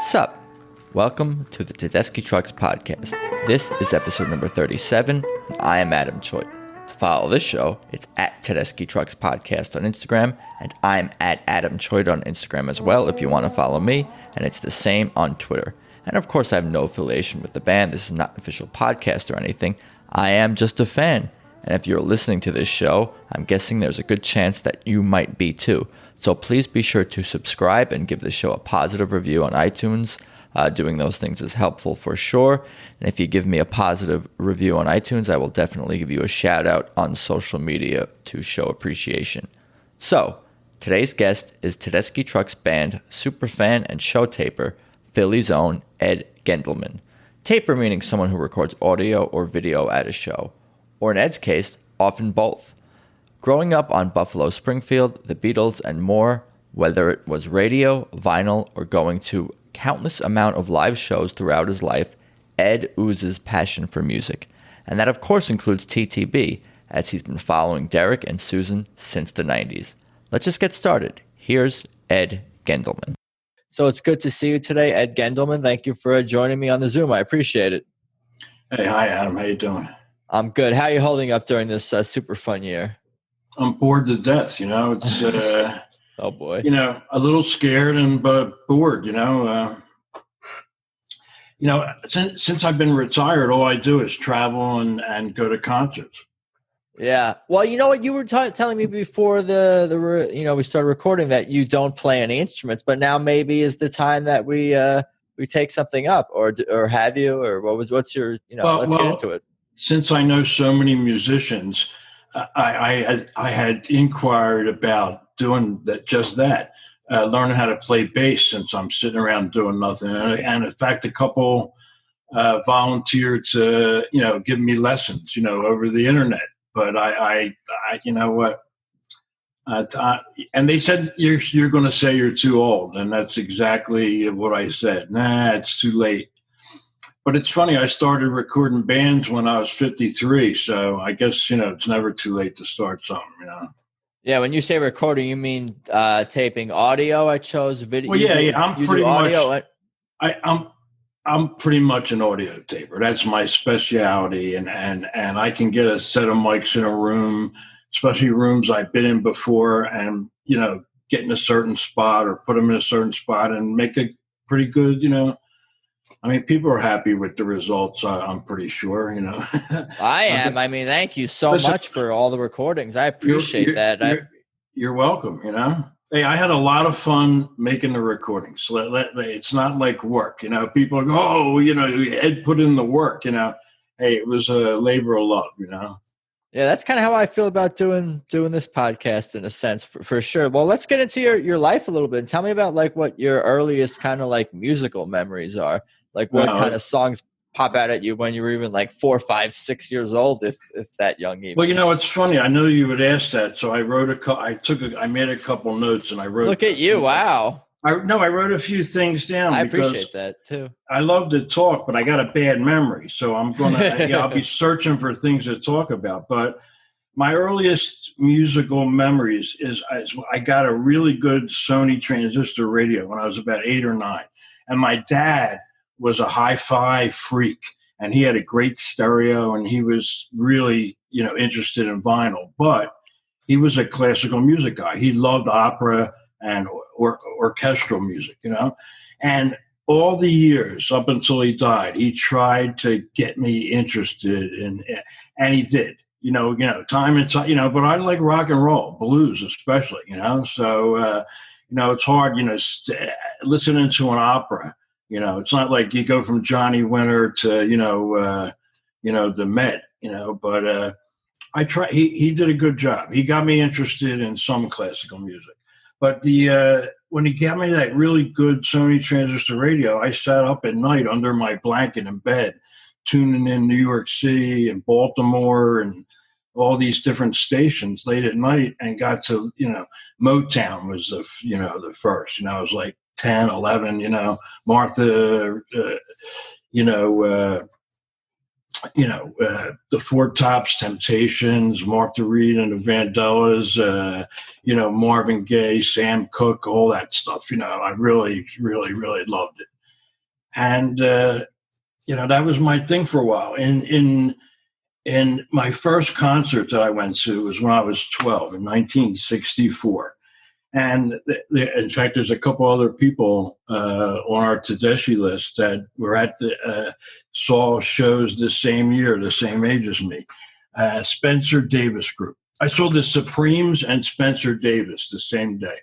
Sup? Welcome to the Tedeschi Trucks podcast. This is episode number 37, and I am Adam Choi. To follow this show, it's at Tedeschi Trucks Podcast on Instagram, and I'm at Adam Choi on Instagram as well if you want to follow me, and it's the same on Twitter. And of course, I have no affiliation with the band. This is not an official podcast or anything. I am just a fan. And if you're listening to this show, I'm guessing there's a good chance that you might be too. So please be sure to subscribe and give the show a positive review on iTunes. Doing those things is helpful for sure. And if you give me a positive review on iTunes, I will definitely give you a shout out on social media to show appreciation. So today's guest is Tedeschi Trucks band superfan and show taper, Philly's own Ed Gendelman. Taper meaning someone who records audio or video at a show, or in Ed's case, often both. Growing up on Buffalo Springfield, the Beatles, and more, whether it was radio, vinyl, or going to countless amount of live shows throughout his life, Ed oozes passion for music. And that of course includes TTB, as he's been following Derek and Susan since the 90s. Let's just get started. Here's Ed Gendelman. So it's good to see you today, Ed Gendelman. Thank you for joining me on the Zoom. I appreciate it. Hey, hi Adam. How you doing? I'm good. How are you holding up during this super fun year? I'm bored to death. It's oh boy. A little scared and but bored. Since I've been retired, all I do is travel and go to concerts. Yeah. Well, you know what you were telling me before we started recording that you don't play any instruments, but now maybe is the time that we take something up, or have you, or what's your let's get into it. Since I know so many musicians, I had inquired about doing that, learning how to play bass since I'm sitting around doing nothing. And in fact, a couple volunteered to, give me lessons, over the internet. But I you know what? And they said, you're going to say you're too old. And that's exactly what I said. Nah, it's too late. But it's funny, I started recording bands when I was 53, so I guess, it's never too late to start something, Yeah, when you say recording, you mean taping audio? I chose video. Well, yeah, I'm pretty much I'm pretty much an audio taper. That's my specialty, and I can get a set of mics in a room, especially rooms I've been in before, and, get in a certain spot or put them in a certain spot and make it pretty good, people are happy with the results. I'm pretty sure, I am. Thank you so much for all the recordings. I appreciate that. You're welcome. Hey, I had a lot of fun making the recordings. It's not like work. People go, oh, Ed put in the work. Hey, it was a labor of love. Yeah, that's kind of how I feel about doing this podcast in a sense, for sure. Well, let's get into your life a little bit. Tell me about what your earliest kind of musical memories are. What kind of songs pop out at you when you were even 4, 5, 6 years old, if that young even? Well, it's funny. I know you would ask that, so I wrote I made a couple notes and I wrote. Look at you! Wow. I wrote a few things down. I appreciate that too. I love to talk, but I got a bad memory, so I'm gonna. I'll be searching for things to talk about. But my earliest musical memories is I got a really good Sony transistor radio when I was about 8 or 9, and my dad was a hi-fi freak, and he had a great stereo, and he was really, interested in vinyl, but he was a classical music guy. He loved opera and orchestral music, and all the years up until he died, he tried to get me interested in, and he did, time and time, but I like rock and roll, blues especially, so, it's hard, listening to an opera. It's not like you go from Johnny Winter to, the Met, but I try. He did a good job. He got me interested in some classical music. But when he got me that really good Sony transistor radio, I sat up at night under my blanket in bed, tuning in New York City and Baltimore and all these different stations late at night, and got to, Motown was the first. I was like 10, 11, Martha, the Four Tops, Temptations, Martha Reed and the Vandellas, Marvin Gaye, Sam Cooke, all that stuff. I really, really, really loved it. And that was my thing for a while. In my first concert that I went to was when I was 12 in 1964. And in fact, there's a couple other people on our Tedeschi list that were at saw shows the same year, the same age as me. Spencer Davis Group. I saw the Supremes and Spencer Davis the same day.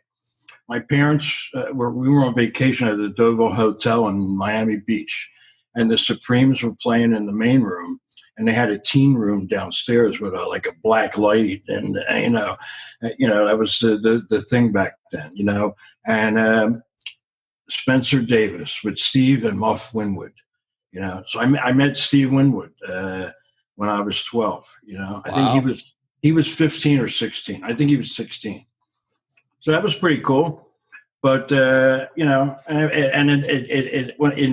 My parents we were on vacation at the Deauville Hotel in Miami Beach, and the Supremes were playing in the main room. And they had a teen room downstairs with a black light, and that was the thing back then, And Spencer Davis with Steve and Muff Winwood, So I met Steve Winwood when I was 12. I think he was 15 or 16. I think he was 16. So that was pretty cool. But in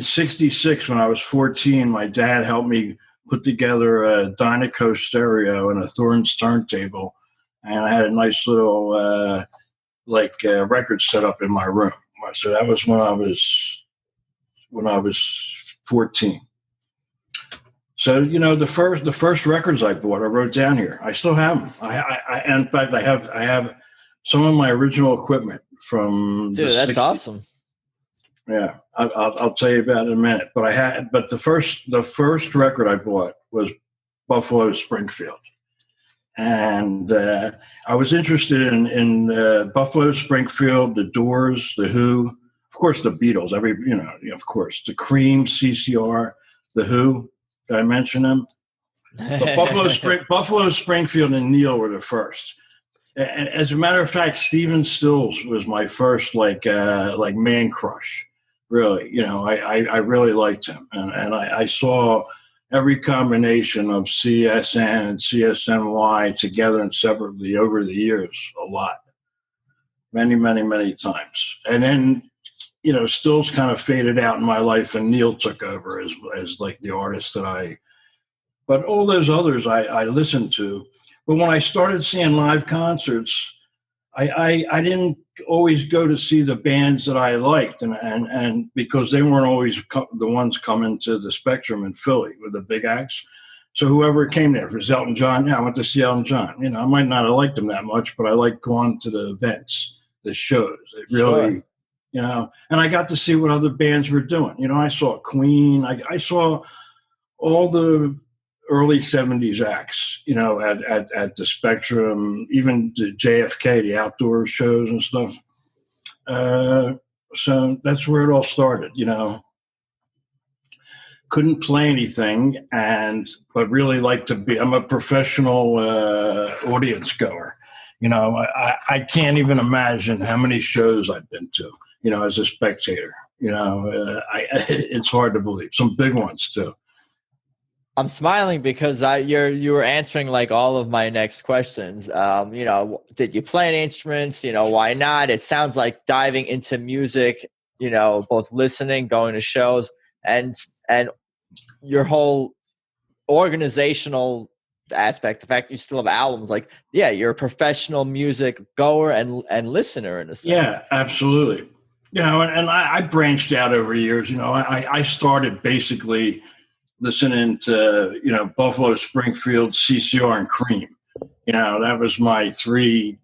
'66 when I was 14, my dad helped me put together a Dynaco stereo and a Thorn's turntable, and I had a nice little record set up in my room. So that was when I was 14. So the first records I bought, I wrote down here. I still have them. In fact, I have some of my original equipment from. Dude, that's 60s. Awesome. Yeah, I'll tell you about it in a minute. But the first record I bought was Buffalo Springfield, and I was interested in Buffalo Springfield, the Doors, the Who, of course the Beatles, of course the Cream, CCR, the Who. Did I mention them? But Buffalo Springfield and Neil were the first. And as a matter of fact, Stephen Stills was my first man crush. Really, I really liked him, and I saw every combination of CSN and CSNY together and separately over the years a lot, many, many, many times. And then, Stills kind of faded out in my life, and Neil took over as the artist that but all those others I listened to. But when I started seeing live concerts, I didn't always go to see the bands that I liked, and because they weren't always the ones coming to the Spectrum in Philly with the big acts. So whoever came there, if it was Elton John, I went to see Elton John. I might not have liked him that much, but I liked going to the events, the shows. It really, and I got to see what other bands were doing. I saw Queen. I saw all the early 70s acts, at the Spectrum, even the JFK, the outdoor shows and stuff. So that's where it all started, Couldn't play anything, but really like I'm a professional audience goer. I can't even imagine how many shows I've been to, as a spectator. It's hard to believe. Some big ones too. I'm smiling because you were answering all of my next questions. Did you play any instruments? Why not? It sounds like diving into music, both listening, going to shows, and your whole organizational aspect. The fact you still have albums, you're a professional music goer and listener in a sense. Yeah, absolutely. And I branched out over the years. I started basically listening to, Buffalo Springfield, CCR, and Cream. That was my three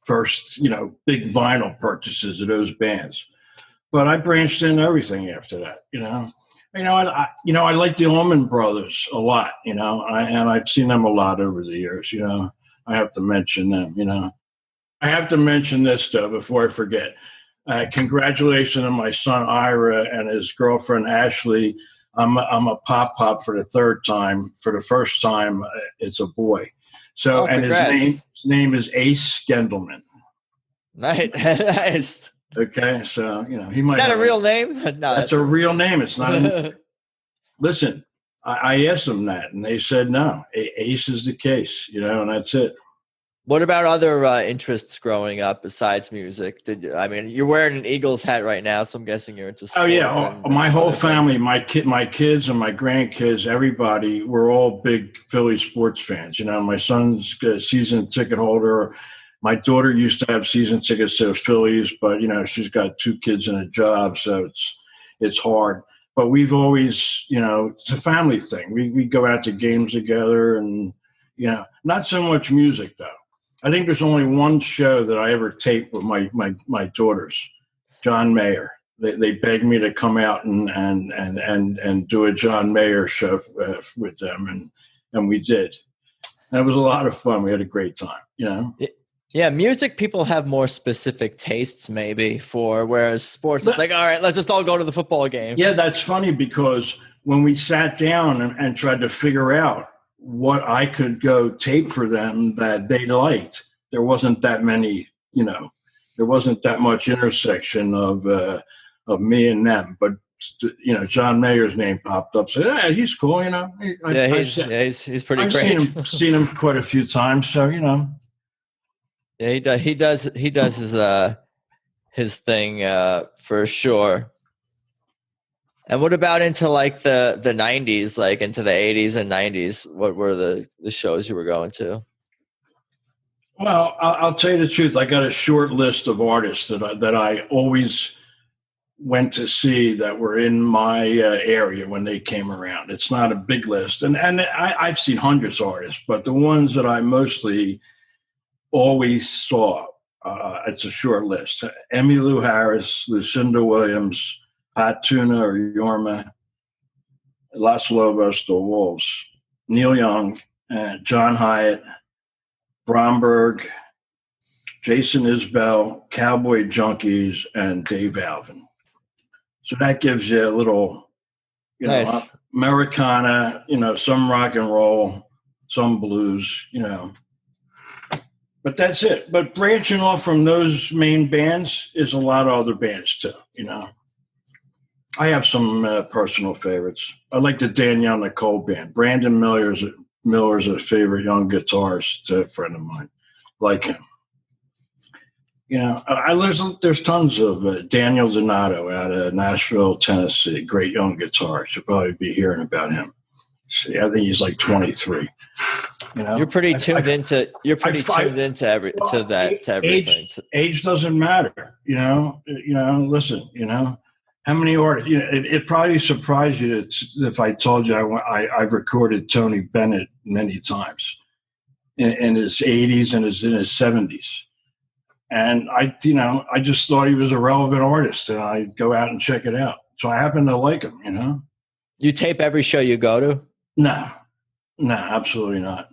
first, big vinyl purchases of those bands. But I branched into everything after that, I like the Allman Brothers a lot, and I've seen them a lot over the years, I have to mention them, I have to mention this, though, before I forget. Congratulations to my son, Ira, and his girlfriend, Ashley. I'm a pop for the third time. For the first time, it's a boy. So, and his name is Ace Gendelman. Nice. Okay, so he might. Is that a real name? No, that's a real name. It's not. Listen, I asked them that, and they said no. Ace is the case, and that's it. What about other interests growing up besides music? You're wearing an Eagles hat right now, so I'm guessing you're into sports. Oh yeah, my whole family, my kids and my grandkids, everybody, we're all big Philly sports fans. My son's a season ticket holder. My daughter used to have season tickets to the Phillies, but she's got two kids and a job, so it's hard. but we've always, it's a family thing. We go out to games together, and not so much music though. I think there's only one show that I ever taped with my daughters, John Mayer. They begged me to come out and do a John Mayer show with them, and we did. And it was a lot of fun. We had a great time, Yeah, music people have more specific tastes maybe for, whereas sports, it's like, all right, let's just all go to the football game. Yeah, that's funny, because when we sat down and tried to figure out what I could go tape for them that they liked, there wasn't that many, there wasn't that much intersection of me and them. But John Mayer's name popped up. Said, "Yeah, he's cool." He's pretty great. I've seen him quite a few times. So Yeah, he does his thing for sure. And what about into like the 90s, like into the 80s and 90s? What were the shows you were going to? Well, I'll tell you the truth. I got a short list of artists that I always went to see that were in my area when they came around. It's not a big list, and I've seen hundreds of artists, but the ones that I mostly always saw, it's a short list: Emmylou Harris, Lucinda Williams, Pat Tuna or Yorma, Los Lobos, The Wolves, Neil Young, John Hyatt, Bromberg, Jason Isbell, Cowboy Junkies, and Dave Alvin. So that gives you a little, nice. Americana, some rock and roll, some blues, But that's it. But branching off from those main bands is a lot of other bands too, I have some personal favorites. I like the Danielle Nicole band. Brandon Miller's a favorite young guitarist, a friend of mine. Like him. There's tons of Daniel Donato out of Nashville, Tennessee. Great young guitarist. You'll probably be hearing about him. See, I think he's like 23. You're pretty tuned into everything. Age doesn't matter. Listen. How many artists? It probably surprised you if I told you I've recorded Tony Bennett many times in his 80s and in his 70s. And I just thought he was a relevant artist, and I'd go out and check it out. So I happen to like him, You tape every show you go to? No, absolutely not.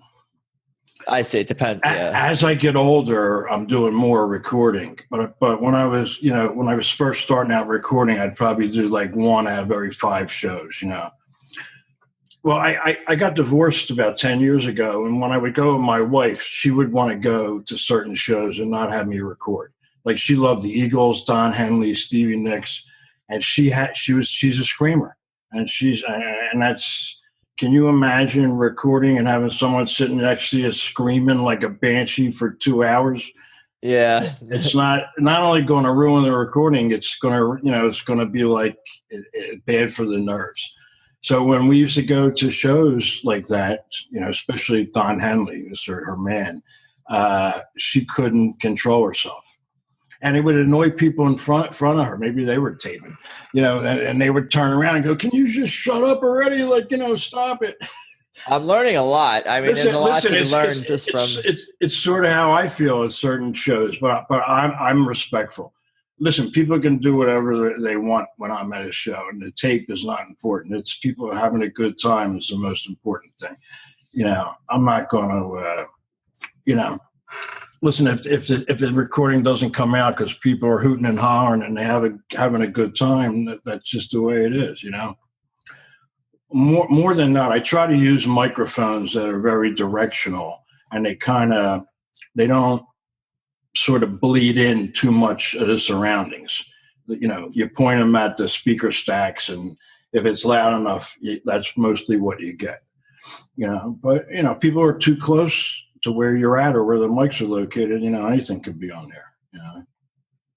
I see. It depends. Yeah. As I get older, I'm doing more recording. But when I was, when I was first starting out recording, I'd probably do like one out of every 5 shows, Well, I got divorced about 10 years ago, and when I would go with my wife, she would want to go to certain shows and not have me record. Like, she loved the Eagles, Don Henley, Stevie Nicks, and she's a screamer, and that's. Can you imagine recording and having someone sitting next to you screaming like a banshee for 2 hours? Yeah, it's not only going to ruin the recording, it's going to be like bad for the nerves. So when we used to go to shows like that, especially Don Henley, was her man, she couldn't control herself. And it would annoy people in front of her. Maybe they were taping, and they would turn around and go, "Can you just shut up already? Stop it." I'm learning a lot. I mean, there's a lot to learn just from. It's sort of how I feel at certain shows, but I'm respectful. Listen, people can do whatever they want when I'm at a show, and the tape is not important. It's people having a good time is the most important thing. I'm not going to, listen, if the recording doesn't come out because people are hooting and hollering and they having a good time, that's just the way it is, More than that, I try to use microphones that are very directional, and they don't sort of bleed in too much of the surroundings. You point them at the speaker stacks, and if it's loud enough, that's mostly what you get. But people are too close to where you're at or where the mics are located, anything could be on there.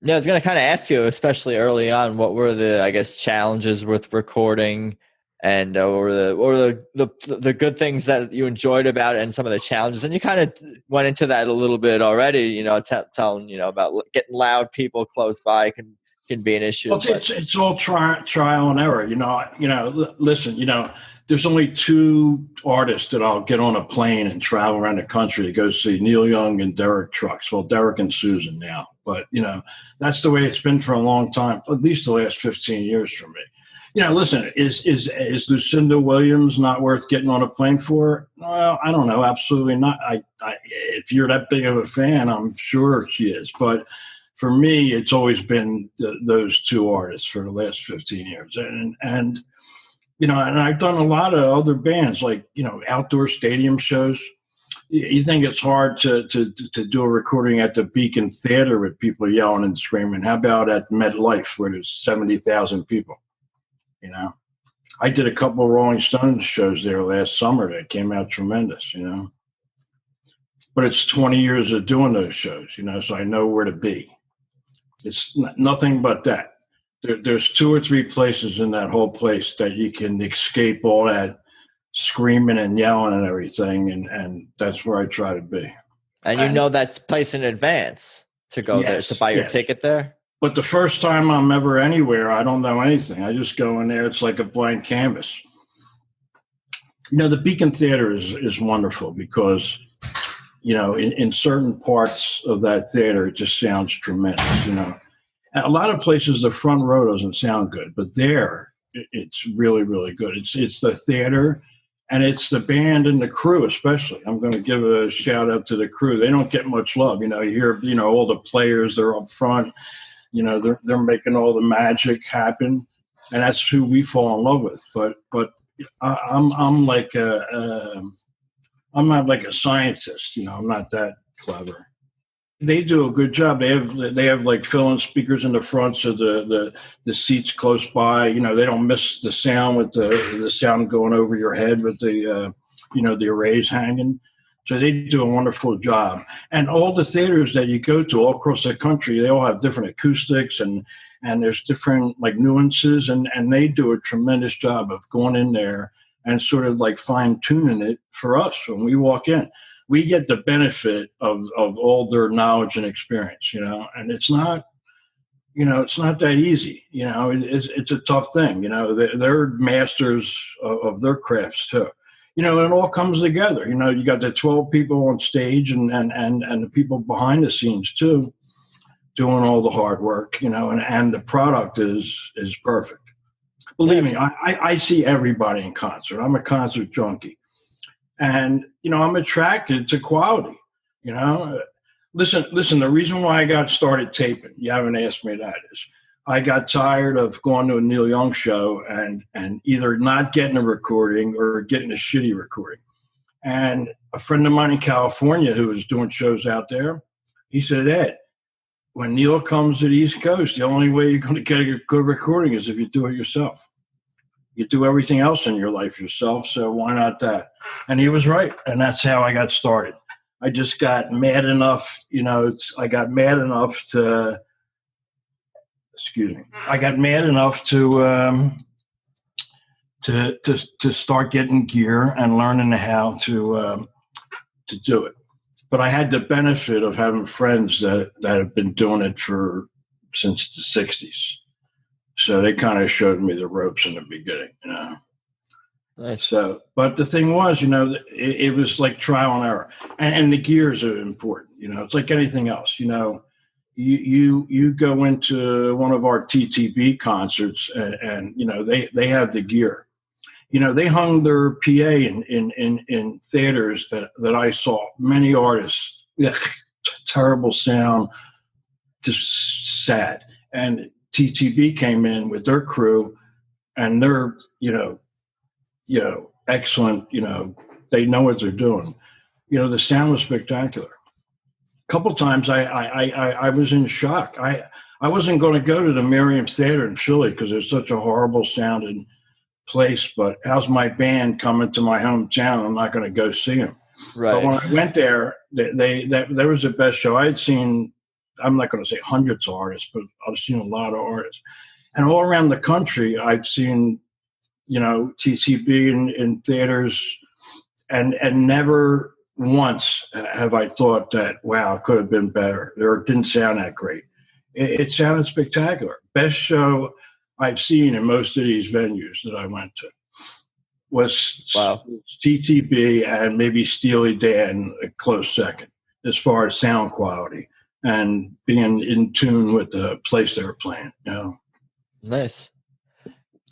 Yeah, I was going to kind of ask you, especially early on, what were the, I guess, challenges with recording, and or the good things that you enjoyed about it, and some of the challenges. And you kind of went into that a little bit already, telling about getting loud people close by can can be an issue. Well, it's all trial and error. Listen, there's only two artists that I'll get on a plane and travel around the country to go see: Neil Young and Derek Trucks. Well, Derek and Susan now, but that's the way it's been for a long time, at least the last 15 years for me. Listen, is Lucinda Williams not worth getting on a plane for? Well, I don't know. Absolutely not. If you're that big of a fan, I'm sure she is. But for me, it's always been those two artists for the last 15 years. And I've done a lot of other bands, like, outdoor stadium shows. You think it's hard to do a recording at the Beacon Theater with people yelling and screaming. How about at MetLife where there's 70,000 people? I did a couple of Rolling Stones shows there last summer that came out tremendous, But it's 20 years of doing those shows, so I know where to be. It's nothing but that. There's two or three places in that whole place that you can escape all that screaming and yelling and everything, and that's where I try to be. And that's placed in advance to go there, to buy your ticket there? But the first time I'm ever anywhere, I don't know anything. I just go in there. It's like a blank canvas. The Beacon Theater is wonderful because, in certain parts of that theater, it just sounds tremendous, And a lot of places, the front row doesn't sound good, but there, it's really, really good. It's the theater, and it's the band and the crew especially. I'm going to give a shout out to the crew. They don't get much love. You hear, all the players, they're up front. They're making all the magic happen, and that's who we fall in love with. But I'm like I'm not like a scientist. I'm not that clever. They do a good job. They have like fill-in speakers in the front, so the seats close by. They don't miss the sound with the sound going over your head with the the arrays hanging. So they do a wonderful job. And all the theaters that you go to all across the country, they all have different acoustics and there's different like nuances, and they do a tremendous job of going in there and sort of like fine tuning it for us when we walk in. We get the benefit of all their knowledge and experience, and it's not, it's not that easy. It's a tough thing. They're masters of their crafts too. It all comes together. You got the 12 people on stage and the people behind the scenes too, doing all the hard work, and the product is perfect. Believe me, I see everybody in concert. I'm a concert junkie. And, I'm attracted to quality, Listen, the reason why I got started taping, you haven't asked me that, is I got tired of going to a Neil Young show and either not getting a recording or getting a shitty recording. And a friend of mine in California who was doing shows out there, he said, Ed, when Neil comes to the East Coast, the only way you're going to get a good recording is if you do it yourself. You do everything else in your life yourself, so why not that? And he was right, and that's how I got started. I just got mad enough, I got mad enough to start getting gear and learning how to do it. But I had the benefit of having friends that have been doing it since the 60s. So they kind of showed me the ropes in the beginning, Nice. So, but the thing was, it was like trial and error, and the gears are important. It's like anything else. You go into one of our TTB concerts, and they have the gear. They hung their PA in theaters that I saw. Many artists, terrible sound, just sad. And TTB came in with their crew, and they're excellent. They know what they're doing. The sound was spectacular. A couple times I was in shock. I wasn't going to go to the Merriam Theater in Philly because it's such a horrible sounding place. But how's my band coming to my hometown? I'm not going to go see them. Right. But when I went there, there was the best show I had seen. I'm not going to say hundreds of artists, but I've seen a lot of artists. And all around the country, I've seen, TCB in theaters, and never once have I thought that, wow, it could have been better, or it didn't sound that great. It sounded spectacular. best show I've seen in most of these venues that I went to was TTB and maybe Steely Dan a close second as far as sound quality and being in tune with the place they were playing. Nice.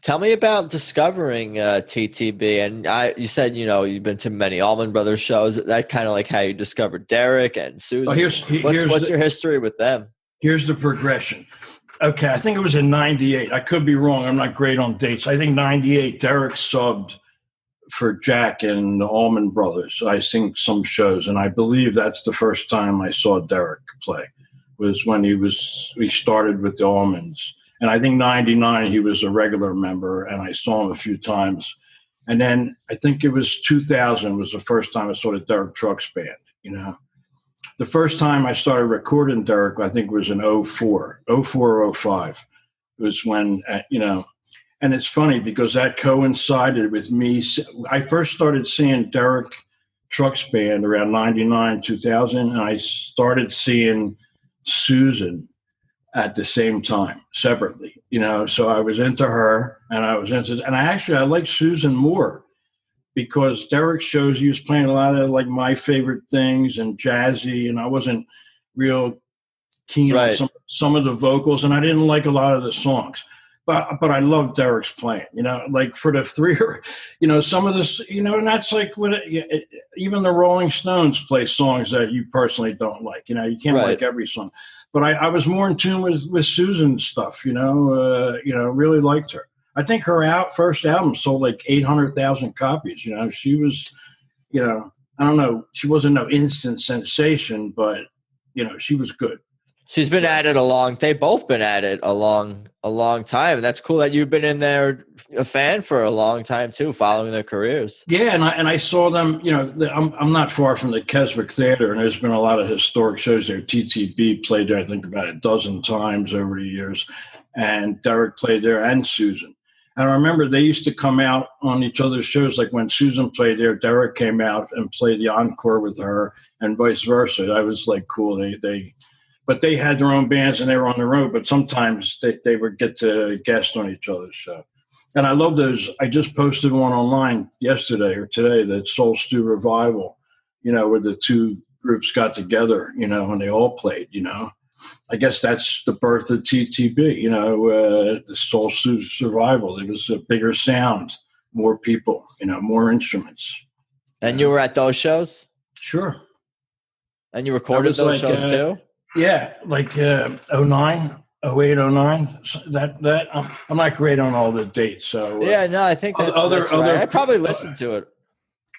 Tell me about discovering TTB. And you said, you've been to many Allman Brothers shows. That kind of like how you discovered Derek and Susan. What's your history with them? Here's the progression. Okay, I think it was in 98. I could be wrong. I'm not great on dates. I think 98, Derek subbed for Jack and the Allman Brothers. I sing some shows, and I believe that's the first time I saw Derek play, was when we started with the Allmans. And I think 99, he was a regular member, and I saw him a few times. And then I think it was 2000 was the first time I saw the Derek Trucks Band, The first time I started recording Derek, I think was in 04 or 05. It was when, and it's funny because that coincided with me. I first started seeing Derek Trucks Band around 99, 2000, and I started seeing Susan at the same time, separately, so I was into her and I like Susan more because Derek shows he was playing a lot of like my favorite things and jazzy, and I wasn't real keen on some of the vocals, and I didn't like a lot of the songs, but I love Derek's playing, like for the three, some of this, and that's like even the Rolling Stones play songs that you personally don't like, you can't like every song. But I was more in tune with Susan's stuff, really liked her. I think her first album sold like 800,000 copies. She was, I don't know, she wasn't no instant sensation, but, she was good. She's been at it they've both been at it a long time. And that's cool that you've been in there a fan for a long time too, following their careers. Yeah. And I saw them, I'm not far from the Keswick Theater, and there's been a lot of historic shows there. TTB played there, I think about a dozen times over the years, and Derek played there and Susan. And I remember they used to come out on each other's shows. Like when Susan played there, Derek came out and played the encore with her and vice versa. That was like cool. But they had their own bands and they were on the road, but sometimes they would get to guest on each other's show. And I love those. I just posted one online yesterday or today, that Soul Stew Revival, where the two groups got together, and they all played, I guess that's the birth of TTB, the Soul Stew Survival. It was a bigger sound, more people, more instruments. And you were at those shows? Sure. And you recorded those shows too? Yeah, like 09, 08, 09. That I'm not great on all the dates. So I think that's right. I probably listened to it.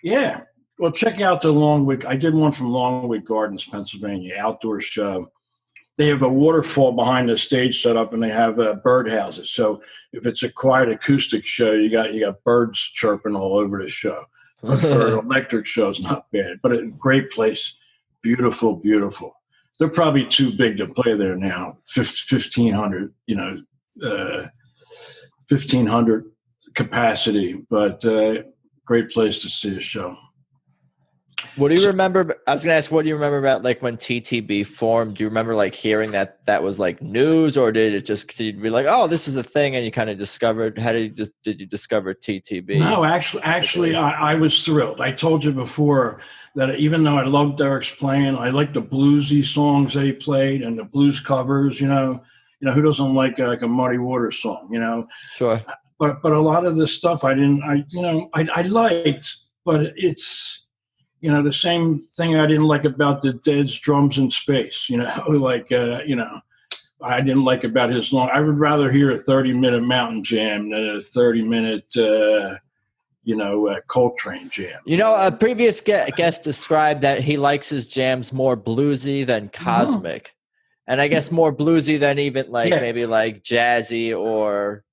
Yeah, well, check out the Longwood. I did one from Longwood Gardens, Pennsylvania, outdoor show. They have a waterfall behind the stage set up, and they have birdhouses. So if it's a quiet acoustic show, you got birds chirping all over the show. But for an electric show, it's not bad. But a great place, beautiful, beautiful. They're probably too big to play there now. 1,500, 1,500 capacity, but great place to see a show. What do you remember? I was going to ask, what do you remember about like when TTB formed? Do you remember like hearing that was like news, or did you be like, oh, this is a thing, and you kind of discovered? How did you discover TTB? No, actually, I was thrilled. I told you before that even though I loved Derek's playing, I liked the bluesy songs that he played and the blues covers. Who doesn't like a Muddy Waters song? Sure. But a lot of the stuff I liked, but it's. The same thing I didn't like about the Dead's Drums in Space, I didn't like about his long. I would rather hear a 30-minute Mountain Jam than a 30-minute, Coltrane jam. A previous guest described that he likes his jams more bluesy than cosmic. Mm-hmm. And I guess more bluesy than even maybe like jazzy or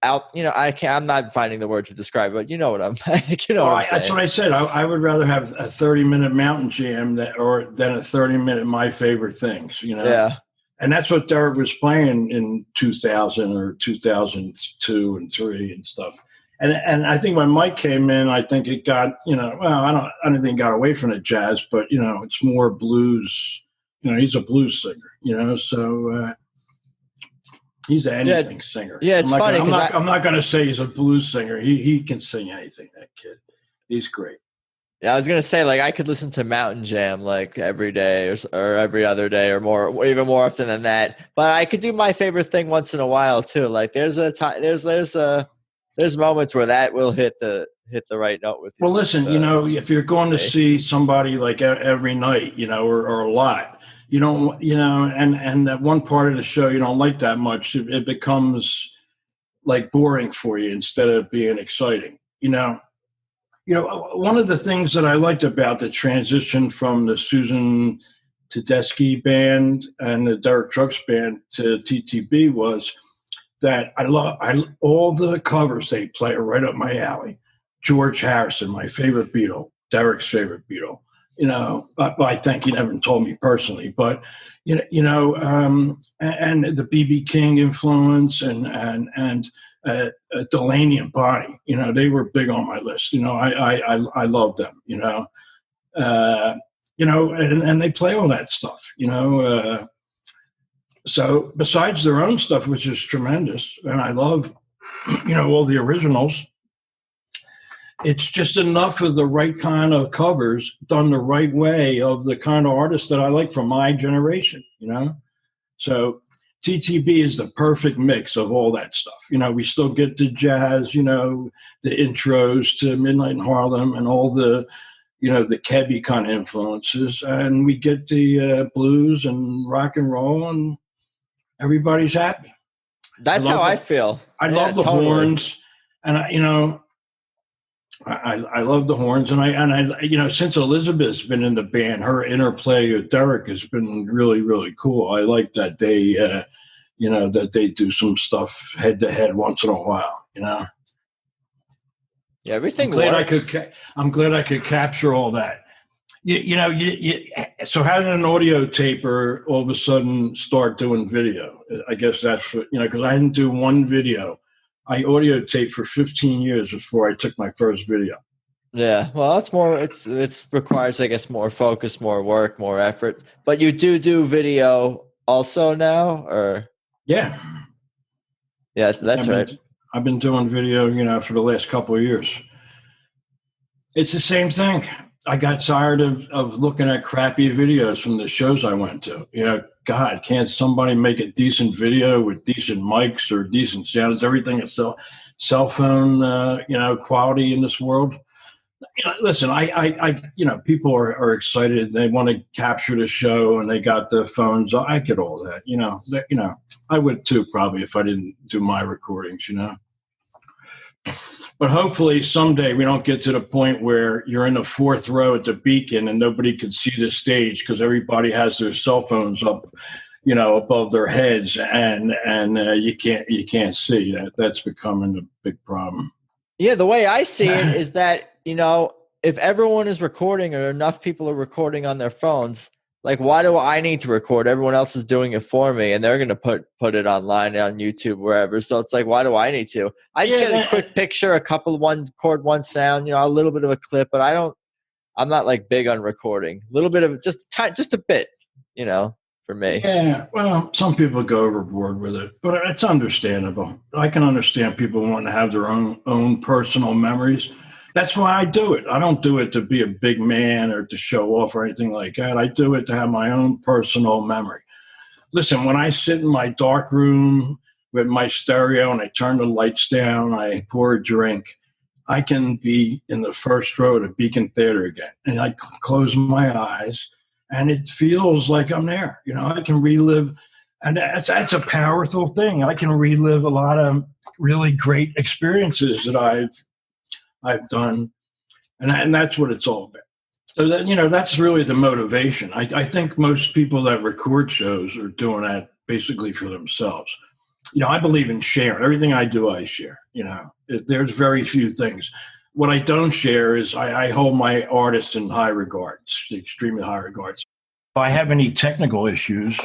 I'm not finding the word to describe, but you know what I'm saying. That's what I said. I would rather have a 30-minute Mountain Jam than a 30-minute My Favorite Things, Yeah. And that's what Derek was playing in 2000 or 2002 and 3 and stuff. And I think when Mike came in, I think it got, I don't think it got away from the jazz, but, it's more blues. He's a blues singer, so He's an anything singer. Yeah, it's funny. I'm not going to say he's a blues singer. He can sing anything, that kid. He's great. Yeah, I was gonna say, like, I could listen to Mountain Jam like every day or every other day or more, or even more often than that. But I could do my favorite thing once in a while too. Like there's moments where that will hit the right note with you. Well, listen, if you're going to see somebody like every night, or a lot, you don't, and that one part of the show you don't like that much, it becomes like boring for you instead of being exciting. One of the things that I liked about the transition from the Susan Tedeschi band and the Derek Trucks band to TTB was that I all the covers they play are right up my alley. George Harrison, my favorite Beatle, Derek's favorite Beatle. I think he never told me personally, but and the B.B. King influence and Delaney and Bonnie, they were big on my list. I love them. And they play all that stuff. So besides their own stuff, which is tremendous, and I love, all the originals. It's just enough of the right kind of covers done the right way of the kind of artists that I like from my generation, So TTB is the perfect mix of all that stuff. We still get the jazz, the intros to Midnight in Harlem and all the, the Kebby kind of influences. And we get the blues and rock and roll, and everybody's happy. That's how I feel. I love the horns. And, I love the horns, and I since Elizabeth's been in the band, her interplay with Derek has been really, really cool. I like that they, that they do some stuff head to head once in a while. Yeah, everything. I'm glad I could capture all that. So how did an audio taper all of a sudden start doing video? I guess that's what, because I didn't do one video. I audio taped for 15 years before I took my first video. Yeah, well, it's requires, I guess, more focus, more work, more effort. But you do video also now, or? Yeah, that's right. I've been doing video, for the last couple of years. It's the same thing. I got tired of looking at crappy videos from the shows I went to. God, can't somebody make a decent video with decent mics or decent sounds? Everything is cell phone, quality in this world. Listen, I people are excited. They want to capture the show, and they got the phones. I get all that. I would too, probably, if I didn't do my recordings. But hopefully someday we don't get to the point where you're in the fourth row at the Beacon and nobody can see the stage because everybody has their cell phones up, above their heads, and you can't see. That's becoming a big problem. Yeah, the way I see it is that, if everyone is recording or enough people are recording on their phones, like, why do I need to record? Everyone else is doing it for me, and they're going to put it online on YouTube, wherever. So it's like, why do I need to? I just get a quick picture, a couple, one chord, one sound, a little bit of a clip, but I'm not like big on recording. A little bit of just a bit, for me. Yeah, well, some people go overboard with it, but it's understandable. I can understand people wanting to have their own personal memories. That's why I do it. I don't do it to be a big man or to show off or anything like that. I do it to have my own personal memory. Listen, when I sit in my dark room with my stereo and I turn the lights down, I pour a drink, I can be in the first row at a Beacon Theater again. And I close my eyes and it feels like I'm there. I can relive. And that's a powerful thing. I can relive a lot of really great experiences that I've done, and that's what it's all about. So that, that's really the motivation. I think most people that record shows are doing that basically for themselves. I believe in sharing. Everything I do, I share. There's very few things. What I don't share is I hold my artists in high regards, extremely high regards. If I have any technical issues,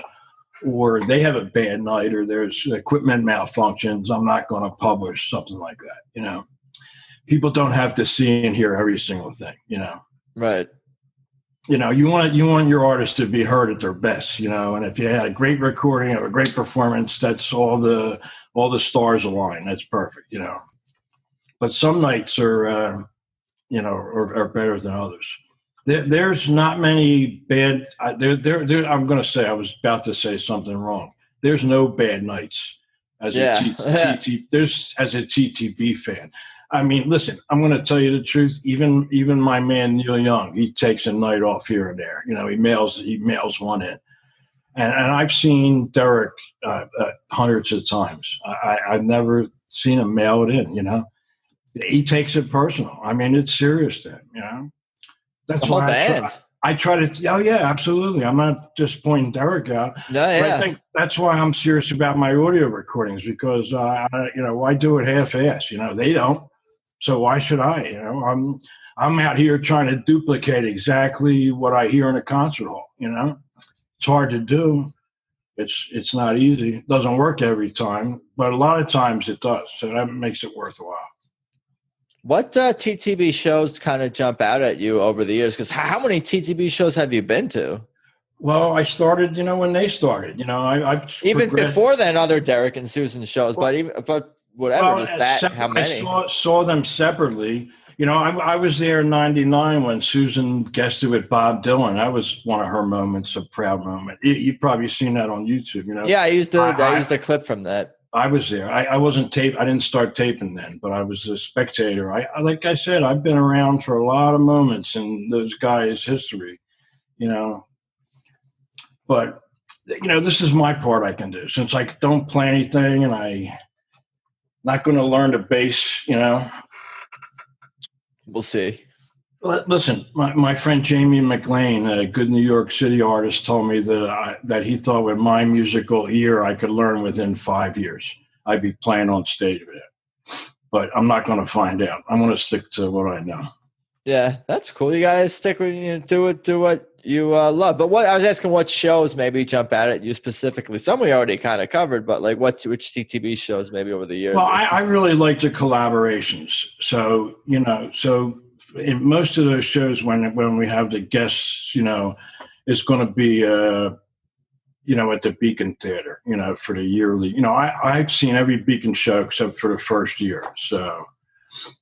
or they have a bad night, or there's equipment malfunctions, I'm not going to publish something like that. People don't have to see and hear every single thing, Right. you want your artist to be heard at their best, and if you had a great recording of a great performance, that's all the stars align. That's perfect. But some nights are better than others. There's not many bad. I'm going to say I was about to say something wrong. There's no bad nights as a TTB fan. I mean, listen, I'm going to tell you the truth. Even my man Neil Young, he takes a night off here and there. He mails one in, and I've seen Derek hundreds of times. I've never seen him mail it in. He takes it personal. I mean, it's serious to him. That's why I try to. Oh yeah, absolutely. I'm not just pointing Derek out. No, yeah. But I think that's why I'm serious about my audio recordings, because I do it half-ass. They don't. So why should I? I'm out here trying to duplicate exactly what I hear in a concert hall. It's hard to do. It's not easy. It doesn't work every time, but a lot of times it does. So that makes it worthwhile. What TTB shows kind of jump out at you over the years? Because how many TTB shows have you been to? Well, I started, when they started. I've even before then, other Derek and Susan shows, but whatever, just that. How many? I saw them separately. I was there in '99 when Susan guested with Bob Dylan. That was one of her moments, a proud moment. You've probably seen that on YouTube. Yeah, I used a clip from that. I was there. I wasn't taped. I didn't start taping then, but I was a spectator. Like I said, I've been around for a lot of moments in those guys' history, But, this is my part I can do. Since I don't play anything and I'm not going to learn the bass, We'll see. Listen, my friend Jamie McLean, a good New York City artist, told me that he thought with my musical ear I could learn within 5 years. I'd be playing on stage with it. But I'm not going to find out. I'm going to stick to what I know. Yeah, that's cool. You got to stick with do what you love. But I was asking, what shows maybe jump out at you specifically? Some we already kind of covered, but like which TTB shows maybe over the years? Well, I really like the collaborations. So, in most of those shows when we have the guests, it's going to be, at the Beacon Theater, for the yearly. I've seen every Beacon show except for the first year. So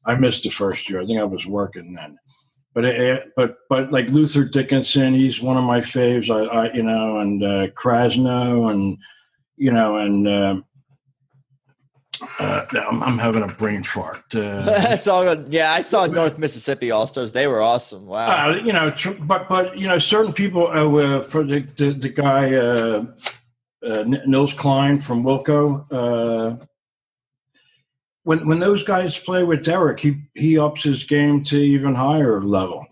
I missed the first year. I think I was working then. But like Luther Dickinson, he's one of my faves. And Krasno, and I'm having a brain fart. That's all good. Yeah, I saw North Mississippi All Stars. They were awesome. Wow. But certain people, for the guy Nils Klein from Wilco. When those guys play with Derek, he ups his game to even higher level.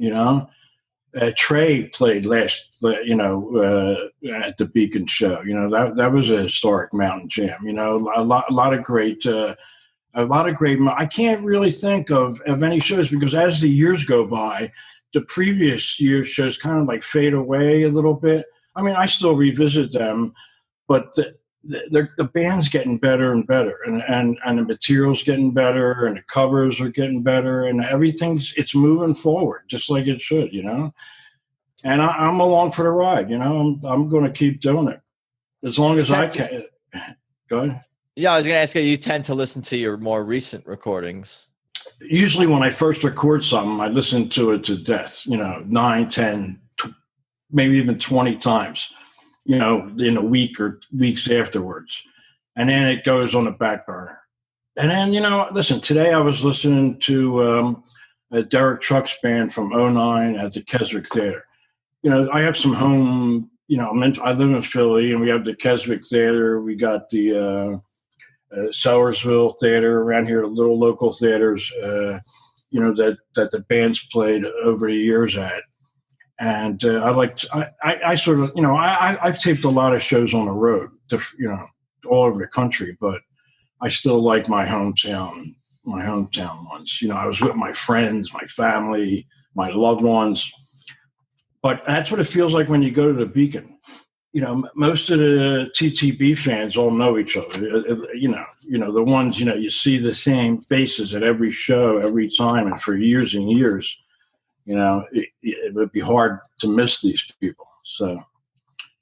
Trey played last, at the Beacon show. That was a historic mountain jam. A lot of great. I can't really think of any shows, because as the years go by, the previous year's shows kind of like fade away a little bit. I mean, I still revisit them, but the band's getting better and better, and the material's getting better, and the covers are getting better, and it's moving forward just like it should, and I'm along for the ride. I'm going to keep doing it as long as I can. Go ahead. Yeah, I was going to ask you tend to listen to your more recent recordings. Usually when I first record something, I listen to it to death, 9, 10, maybe even 20 times. In a week or weeks afterwards. And then it goes on the back burner. And then, listen, today I was listening to a Derek Trucks band from '09 at the Keswick Theater. I have some home, I live in Philly, and we have the Keswick Theater. We got the Sellersville Theater around here, the little local theaters, that the band's played over the years at. And I sort of, I've taped a lot of shows on the road, all over the country, but I still like my hometown ones. I was with my friends, my family, my loved ones. But that's what it feels like when you go to the Beacon. Most of the TTB fans all know each other. The ones, you see the same faces at every show every time, and for years and years. It would be hard to miss these people. So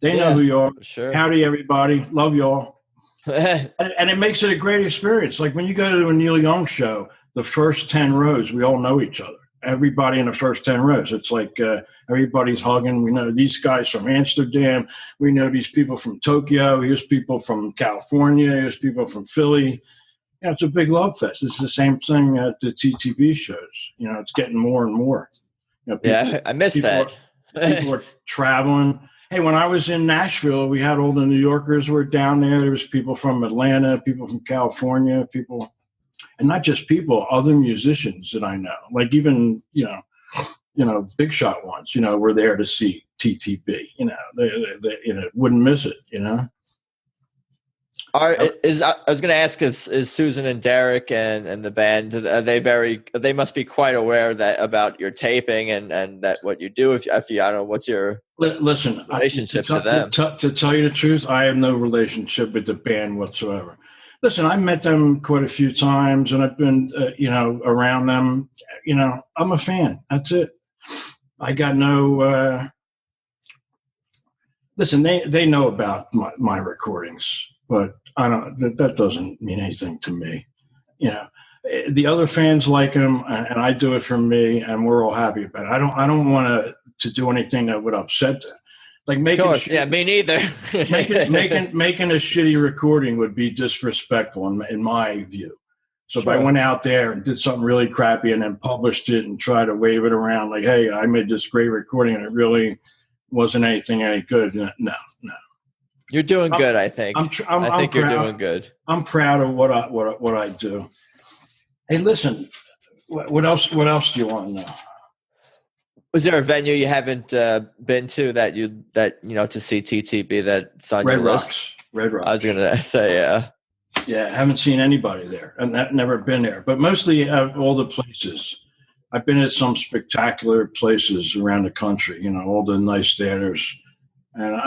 they know Yeah, who you are. sure. Howdy, everybody. Love y'all. And it makes it a great experience. Like when you go to a Neil Young show, the first 10 rows, we all know each other. Everybody in the first 10 rows. It's like everybody's hugging. We know these guys from Amsterdam. We know these people from Tokyo. Here's people from California. Here's people from Philly. It's a big love fest. It's the same thing at the TTB shows. It's getting more and more. I missed that. People are traveling. Hey, when I was in Nashville, we had all the New Yorkers were down there. There was people from Atlanta, people from California, people, and not just people, other musicians that I know, like even, big shot ones, were there to see TTB, they wouldn't miss it, I was going to ask, is Susan and Derek and the band, they must be quite aware about your taping and that what you do. If I don't know, what's your relationship to them? To tell you the truth, I have no relationship with the band whatsoever. Listen, I met them quite a few times, and I've been, around them. I'm a fan. That's it. I got no. Listen, they know about my recordings, but I don't. That doesn't mean anything to me. The other fans like them, and I do it for me, and we're all happy about it. I don't want to do anything that would upset them. Like making, of course, yeah, me neither. making a shitty recording would be disrespectful in my view. So Sure. If I went out there and did something really crappy and then published it and tried to wave it around like, hey, I made this great recording and it really wasn't anything any good. No. You're doing good, I think. I think you're doing good. I'm proud of what I do. Hey, listen, what else do you want to know? Was there a venue you haven't been to that to see TTB that's on your list? Red Rocks. I was gonna say, yeah. Yeah, I haven't seen anybody there, and I've never been there. But mostly all the places. I've been at some spectacular places around the country. All the nice theaters, and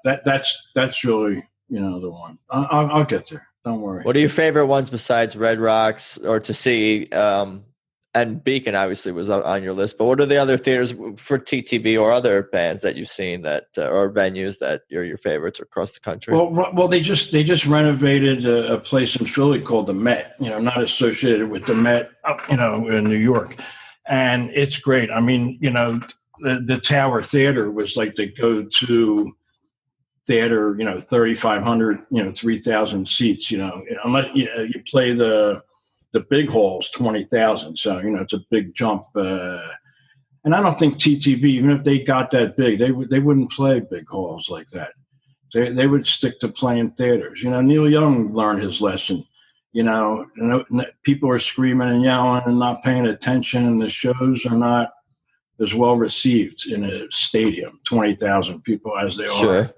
that's really the one. I'll get there. Don't worry. What are your favorite ones besides Red Rocks or to see? And Beacon obviously was on your list, but what are the other theaters for TTB or other bands that you've seen that or venues that are your favorites across the country? Well, they just renovated a place in Philly called the Met. Not associated with the Met, in New York, and it's great. I mean, the Tower Theater was like the go-to theater. 3,500, 3,000 seats. Unless you play the big hall's 20,000. So, it's a big jump. And I don't think TTB, even if they got that big, they wouldn't play big halls like that. They would stick to playing theaters. Neil Young learned his lesson. People are screaming and yelling and not paying attention, and the shows are not as well received in a stadium, 20,000 people as they are,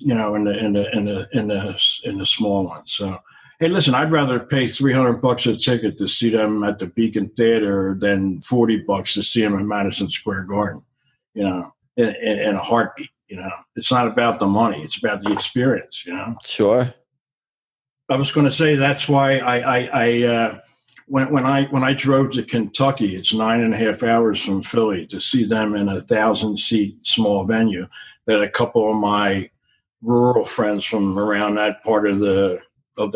in the small ones. So, hey, listen, I'd rather pay $300 a ticket to see them at the Beacon Theater than $40 to see them in Madison Square Garden, in a heartbeat. It's not about the money. It's about the experience, Sure. I was going to say that's why when I drove to Kentucky, it's 9.5 hours from Philly to see them in a 1,000-seat small venue that a couple of my rural friends from around that part of the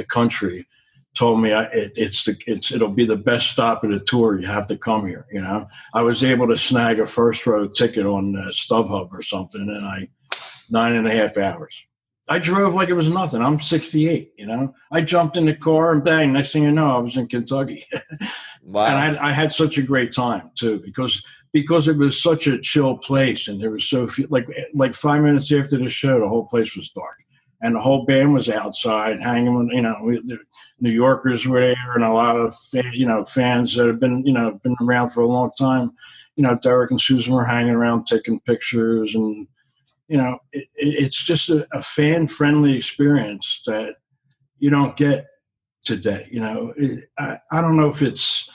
country told me it'll be the best stop of the tour. You have to come here. I was able to snag a first row ticket on StubHub or something, and 9.5 hours. I drove like it was nothing. I'm 68. I jumped in the car and bang. Next thing you know, I was in Kentucky. Wow. And I had such a great time too because it was such a chill place, and there was so few. Like 5 minutes after the show, the whole place was dark. And the whole band was outside hanging. The New Yorkers were there, and a lot of fans that have been around for a long time. Derek and Susan were hanging around taking pictures, and it's just a fan-friendly experience that you don't get today. I don't know if it's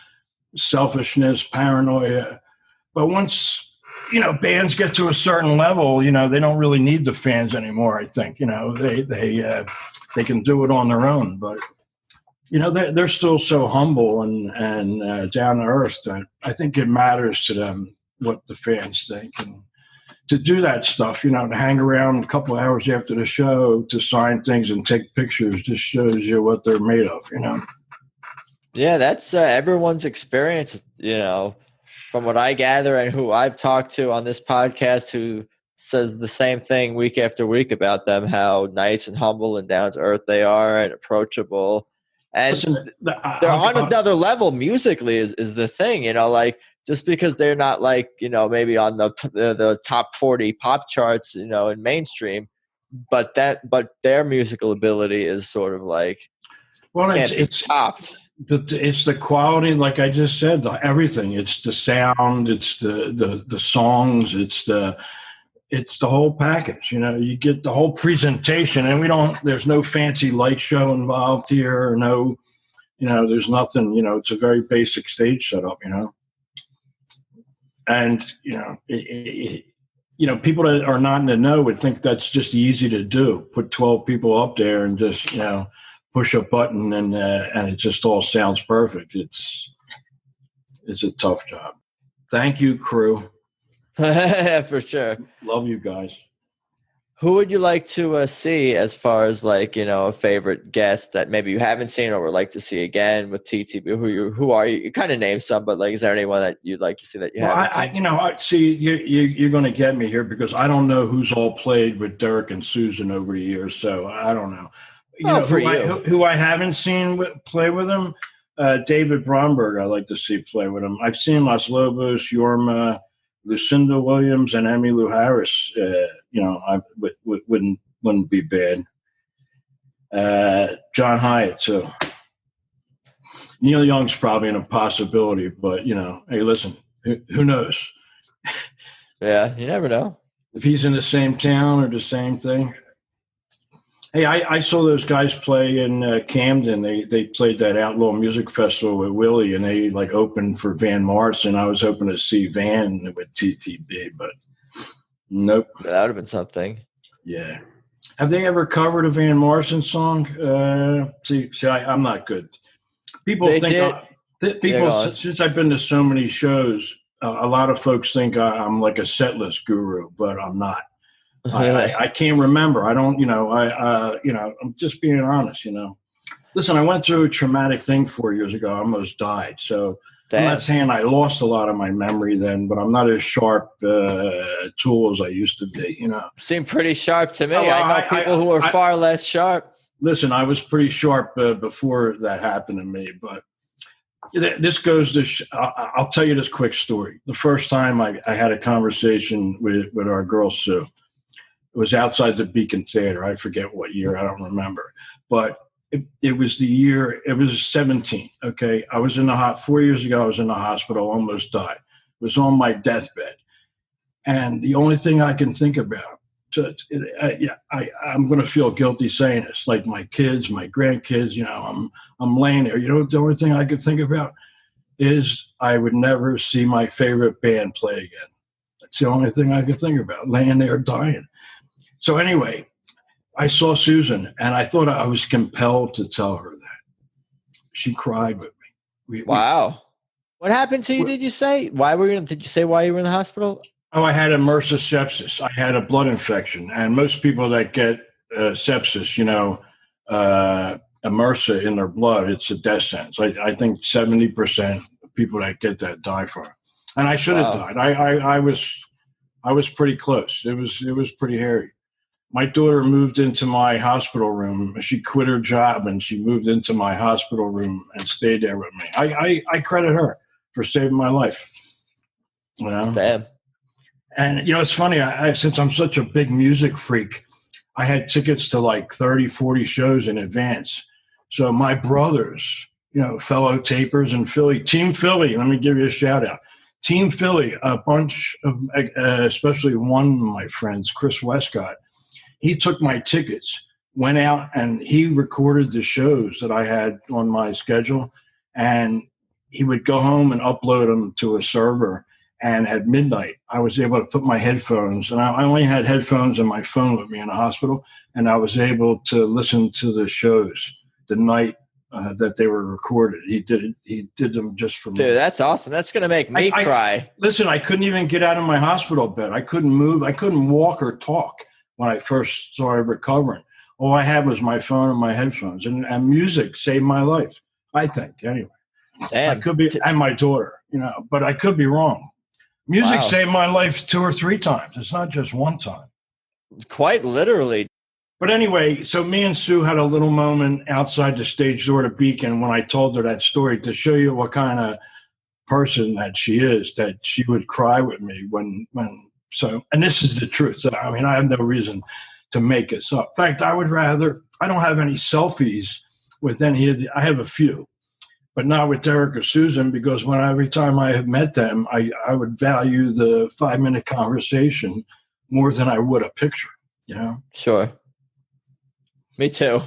selfishness, paranoia, but once bands get to a certain level, they don't really need the fans anymore. I think, they can do it on their own, but they're still so humble and down to earth that I think it matters to them what the fans think. And to do that stuff, to hang around a couple hours after the show to sign things and take pictures just shows you what they're made of, Yeah, that's everyone's experience, from what I gather and who I've talked to on this podcast who says the same thing week after week about them, how nice and humble and down to earth they are and approachable. And Listen, they're on another level musically is the thing, like just because they're not like, maybe on the top 40 pop charts, in mainstream, but their musical ability is sort of like, it's topped. It's the quality, like I just said, everything. It's the sound, it's the songs, it's the whole package. You get the whole presentation, and there's no fancy light show involved here, or no, there's nothing. It's a very basic stage setup. And people that are not in the know would think that's just easy to do. Put 12 people up there and just push a button and it just all sounds perfect. It's a tough job. Thank you, crew. For sure. Love you guys. Who would you like to see as far as like, a favorite guest that maybe you haven't seen or would like to see again with TTB? Who are you? You kind of named some, but like, is there anyone that you'd like to see that you haven't seen? See, you're going to get me here because I don't know who's all played with Dirk and Susan over the years. So I don't know. Who I haven't seen play with him, David Bromberg. I like to see play with him. I've seen Los Lobos, Yorma, Lucinda Williams, and Emmylou Harris. I wouldn't be bad. John Hyatt too. Neil Young's probably an impossibility, but hey, listen, who knows? Yeah, you never know if he's in the same town or the same thing. Hey, I saw those guys play in Camden. They played that Outlaw Music Festival with Willie, and they like opened for Van Morrison. I was hoping to see Van with TTB, but nope. That would have been something. Yeah. Have they ever covered a Van Morrison song? I'm not good. People since I've been to so many shows, a lot of folks think I'm like a set list guru, but I'm not. I can't remember. I don't, I'm just being honest, Listen, I went through a traumatic thing 4 years ago. I almost died. So I'm not saying I lost a lot of my memory then, but I'm not as sharp tool as I used to be, Seem pretty sharp to me. I know people who are far less sharp. Listen, I was pretty sharp before that happened to me, but this goes to I'll tell you this quick story. The first time I had a conversation with our girl, Sue. It was outside the Beacon Theater. I forget what year. I don't remember. But it was the year, it was 17. Okay. I was 4 years ago, I was in the hospital, almost died. It was on my deathbed. And the only thing I can think about, I'm going to feel guilty saying this, like my kids, my grandkids, I'm laying there. The only thing I could think about is I would never see my favorite band play again. That's the only thing I could think about, laying there dying. So anyway, I saw Susan, and I thought I was compelled to tell her that. She cried with me. Wow. What happened to you, did you say? Did you say why you were in the hospital? Oh, I had immersive sepsis. I had a blood infection. And most people that get sepsis, immersa in their blood, it's a death sentence. I think 70% of people that get that die from it. And I should have died. I was pretty close. It was pretty hairy. My daughter moved into my hospital room. She quit her job and she moved into my hospital room and stayed there with me. I credit her for saving my life. Damn. And, it's funny. Since I'm such a big music freak, I had tickets to like 30, 40 shows in advance. So my brothers, fellow tapers in Philly, Team Philly, let me give you a shout out. Team Philly, a bunch of, especially one of my friends, Chris Westcott, he took my tickets, went out, and he recorded the shows that I had on my schedule. And he would go home and upload them to a server. And at midnight, I was able to put my headphones, and I only had headphones and my phone with me in the hospital, and I was able to listen to the shows the night that they were recorded. He did them just for me. Dude, that's awesome. That's going to make me cry. Listen, I couldn't even get out of my hospital bed. I couldn't move. I couldn't walk or talk when I first started recovering. All I had was my phone and my headphones, and music saved my life, I think, anyway. Damn. I could be, and my daughter, but I could be wrong. Music saved my life 2 or 3 times. It's not just one time. Quite literally. But anyway, so me and Sue had a little moment outside the stage door to Beacon when I told her that story to show you what kind of person that she is, that she would cry with me and this is the truth. So, I mean, I have no reason to make this up. In fact, I don't have any selfies with I have a few, but not with Derek or Susan, because every time I have met them, I would value the 5-minute conversation more than I would a picture, Sure. Me too.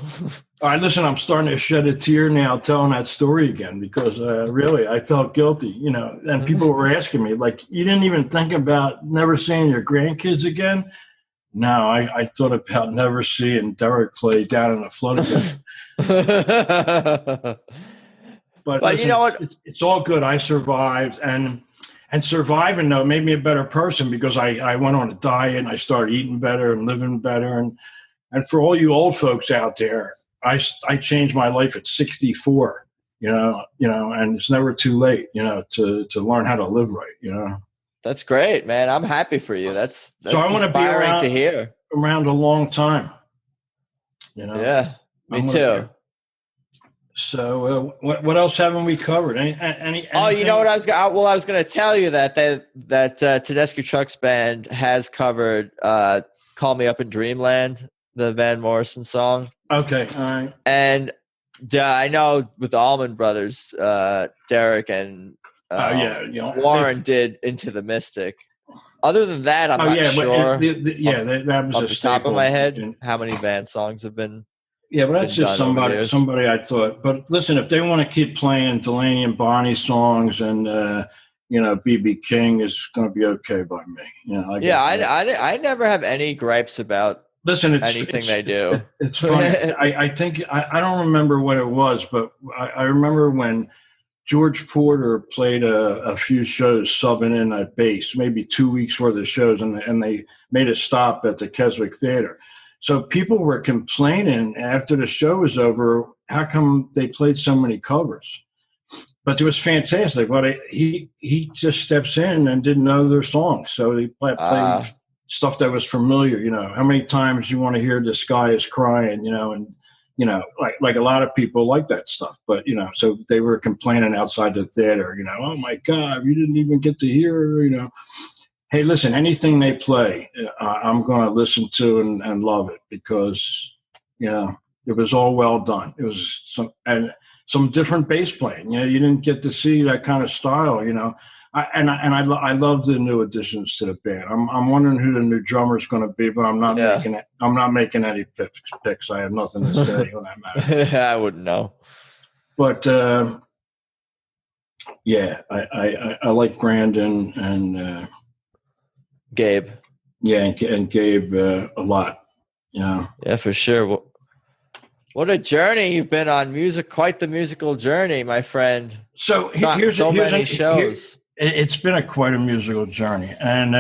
All right, listen, I'm starting to shed a tear now telling that story again because really I felt guilty, and people were asking me, like, you didn't even think about never seeing your grandkids again? No, I thought about never seeing Derek play down in the flood again. But listen, you know what? It's all good. I survived, and surviving, though, made me a better person because I went on a diet and I started eating better and living better. And for all you old folks out there, I changed my life at 64, and it's never too late, to learn how to live right, That's great, man. I'm happy for you. That's so I want inspiring to hear. Around a long time, Yeah, me too. So what else haven't we covered? Any Oh, you know what I was going to tell you that Tedeschi Trucks Band has covered "Call Me Up in Dreamland," the Van Morrison song. Okay, all right. And I know with the Allman Brothers, Derek and Warren did "Into the Mystic." Other than that, I'm not sure. That was off the top of my head. How many Van songs have been? Yeah, but that's just somebody I thought. But listen, if they want to keep playing Delaney and Bonnie songs and B.B. King, is going to be okay by me. I never have any gripes about anything they do. It's funny. I think I don't remember what it was, but I remember when George Porter played a few shows subbing in at bass, maybe 2 weeks worth of shows, and they made a stop at the Keswick Theater. So people were complaining after the show was over, how come they played so many covers? But it was fantastic. But he just steps in and didn't know their songs. So he played stuff that was familiar. How many times you want to hear "The Sky Is Crying," and like a lot of people like that stuff. But, so they were complaining outside the theater, oh my God, you didn't even get to hear, Hey, listen, anything they play, I'm going to listen to and love it because, it was all well done. It was some different bass playing. You didn't get to see that kind of style. I love the new additions to the band. I'm wondering who the new drummer is going to be, but I'm not making it. I'm not making any picks. I have nothing to say on that matter. I wouldn't know. But I like Brandon and. Gabe. Yeah, and Gabe a lot. Yeah, for sure. What a journey you've been on. Quite the musical journey, my friend. So here's many shows. It's been quite a musical journey, and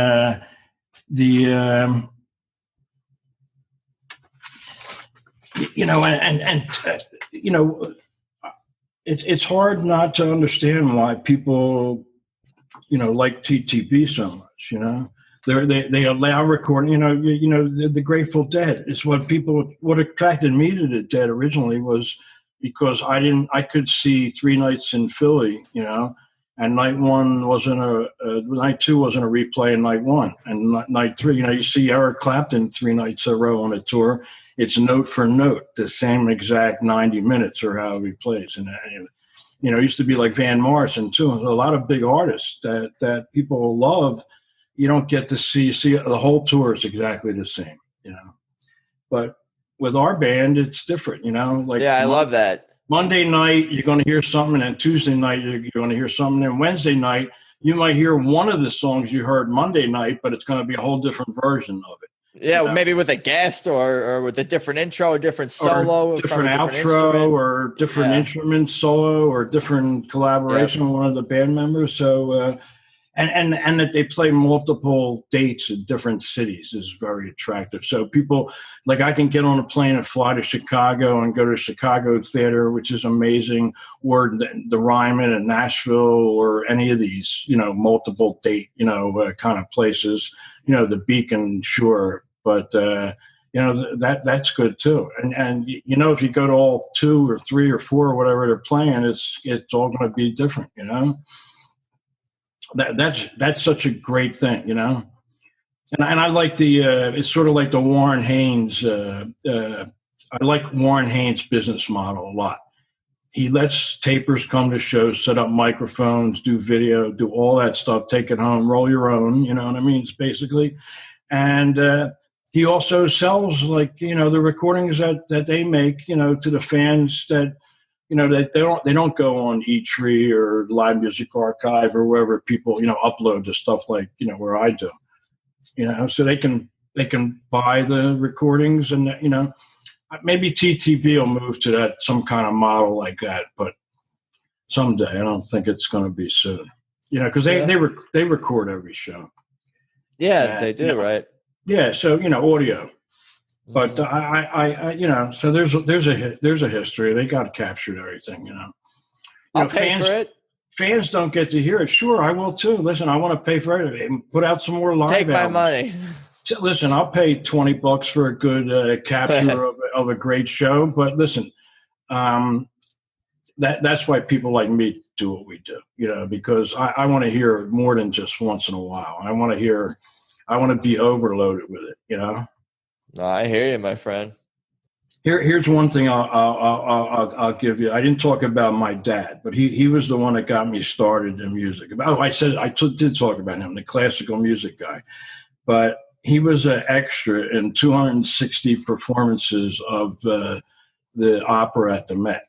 it's hard not to understand why people like TTB so much. They allow recording, the Grateful Dead is what attracted me to the Dead originally was because I could see 3 nights in Philly, and night 1 wasn't night 2 wasn't a replay in night 1, and night 3, you see Eric Clapton 3 nights in a row on a tour. It's note for note, the same exact 90 minutes or how he plays. And, it used to be like Van Morrison too. A lot of big artists that people love. You don't get to see the whole tour is exactly the same, But with our band, it's different, I love that. Monday night, you're going to hear something, and Tuesday night, you're going to hear something, and Wednesday night, you might hear one of the songs you heard Monday night, but it's going to be a whole different version of it. Yeah, maybe with a guest or with a different intro, a different solo, or from different a different outro, instrument. or different instrument solo, or different collaboration with one of the band members. So, and that they play multiple dates in different cities is very attractive. So people, like, I can get on a plane and fly to Chicago and go to Chicago Theater, which is amazing, or the Ryman in Nashville, or any of these, multiple date, kind of places, the Beacon, sure. But, that's good too. And if you go to all 2 or 3 or 4 or whatever they're playing, it's all going to be different, That's such a great thing, And I like it's sort of like the Warren Haynes. I like Warren Haynes' business model a lot. He lets tapers come to shows, set up microphones, do video, do all that stuff, take it home, roll your own. You know what I mean? It's basically, and he also sells, like, the recordings that they make, to the fans that. That they don't go on eTree or Live Music Archive or wherever people upload the stuff, like where I do, so they can buy the recordings, and maybe TTV will move to that, some kind of model like that, but someday. I don't think it's going to be soon, because they record every show. Yeah, they do, right? Yeah, so audio. But I so there's a history. They got captured everything, I'll pay for it. Fans don't get to hear it. Sure, I will too. Listen, I want to pay for it. Put out some more live. Take my albums. money. Listen, I'll pay $20 for a good capture of a great show. But listen, that's why people like me do what we do, because I want to hear more than just once in a while. I want to be overloaded with it, No, I hear you, my friend. Here's one thing I'll give you. I didn't talk about my dad, but he was the one that got me started in music. I said I did talk about him, the classical music guy, but he was an extra in 260 performances of the opera at the Met.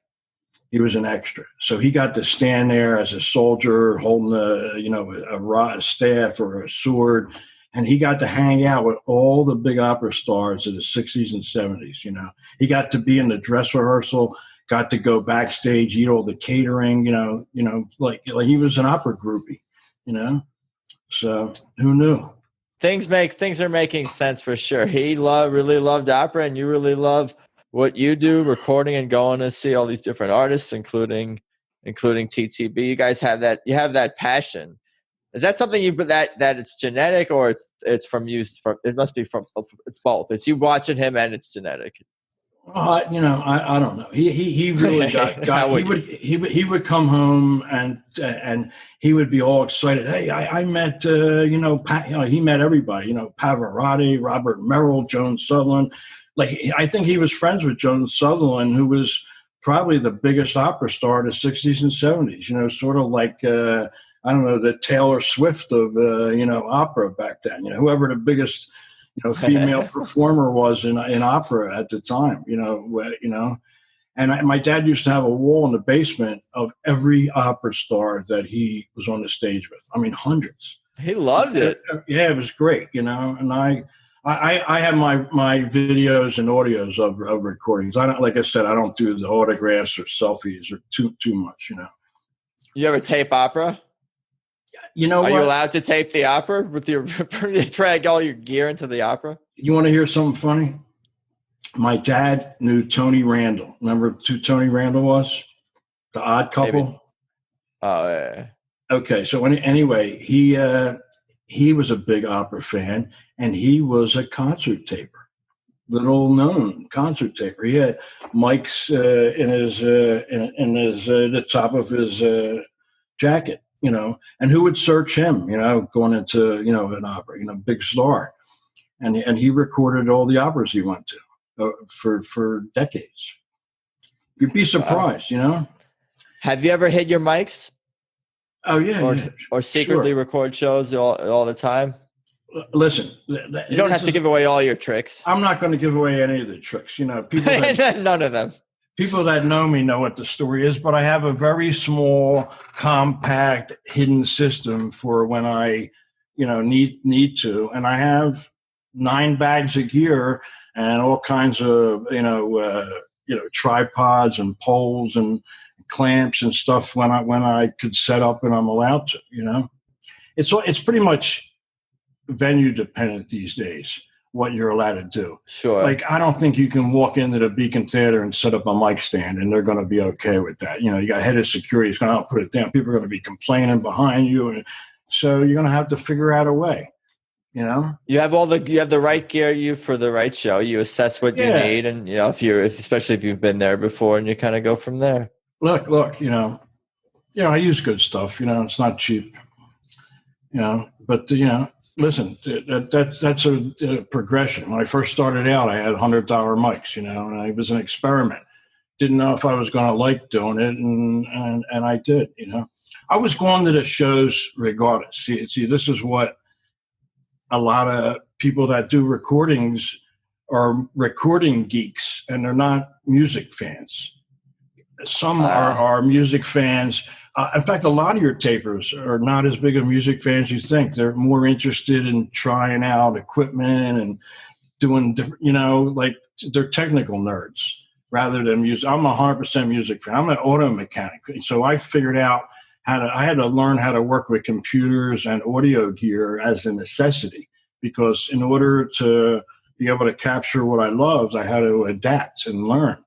He was an extra, so he got to stand there as a soldier holding a staff or a sword. And he got to hang out with all the big opera stars of the 60s and 70s, He got to be in the dress rehearsal, got to go backstage, eat all the catering, like he was an opera groupie, So who knew? Things are making sense for sure. He really loved opera, and you really love what you do, recording and going to see all these different artists, including TTB. You guys have that passion. Is that something that it's genetic, or it's from you? It must be from, it's both. It's you watching him, and it's genetic. I don't know. He really got he would come home and he would be all excited. Hey, I met he met everybody. Pavarotti, Robert Merrill, Joan Sutherland. Like, I think he was friends with Joan Sutherland, who was probably the biggest opera star of the 60s and 70s. Sort of like. I don't know, the Taylor Swift of, opera back then, whoever the biggest, female performer was in opera at the time, and my dad used to have a wall in the basement of every opera star that he was on the stage with. I mean, hundreds. He loved it. Yeah, it was great, and I have my videos and audios of recordings. Like I said, I don't do the autographs or selfies or too much, You ever tape opera? You allowed to tape the opera with your drag all your gear into the opera? You want to hear something funny? My dad knew Tony Randall. Remember who Tony Randall was? The Odd Couple? Maybe. Oh, yeah. Okay, so anyway, he was a big opera fan, and he was a concert taper, little known concert taper. He had mics in the top of his jacket. And who would search him, going into, an opera, big star. And he recorded all the operas he went to for decades. You'd be surprised, Have you ever hid your mics? Oh, yeah. Or secretly record shows all the time? Listen. You don't have to give away all your tricks. I'm not going to give away any of the tricks. People none of them. People that know me know what the story is, but I have a very small, compact, hidden system for when I, need to. And I have 9 bags of gear and all kinds of, tripods and poles and clamps and stuff when I could set up and I'm allowed to, It's pretty much venue dependent these days, what you're allowed to do. Sure. Like, I don't think you can walk into the Beacon Theater and set up a mic stand and they're going to be okay with that. You got head of security who's going to put it down. People are going to be complaining behind you. And so you're going to have to figure out a way, You have the right gear for the right show. You assess what you need. And, especially if you've been there before, and you kind of go from there. Look, I use good stuff, it's not cheap, but, listen, that's a progression. When I first started out, I had $100 mics, and it was an experiment. Didn't know if I was going to like doing it, and I did, I was going to the shows regardless. See, this is what a lot of people that do recordings are recording geeks, and they're not music fans. Some are music fans. In fact, a lot of your tapers are not as big of music fans as you think. They're more interested in trying out equipment and doing different, like they're technical nerds rather than music. I'm 100% music fan. I'm an auto mechanic. So I figured out I had to learn how to work with computers and audio gear as a necessity, because in order to be able to capture what I loved, I had to adapt and learn,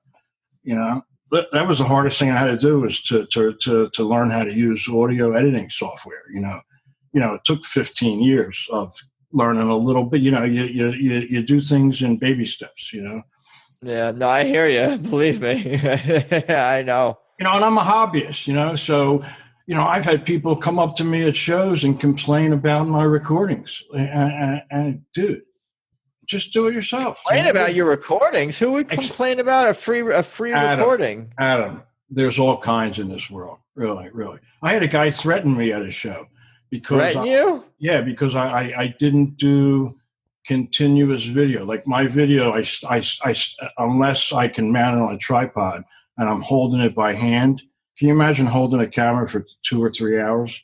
But that was the hardest thing I had to do, was to learn how to use audio editing software. It took 15 years of learning a little bit. You do things in baby steps. Yeah, no, I hear you. Believe me, I know. And I'm a hobbyist. So I've had people come up to me at shows and complain about my recordings. And dude, just do it yourself. Complain about your recordings? Who would complain about a free recording? Adam, there's all kinds in this world. Really, really. I had a guy threaten me at a show because threaten you? Yeah, because I didn't do continuous video. Like my video, I unless I can mount it on a tripod and I'm holding it by hand. Can you imagine holding a camera for 2 or 3 hours?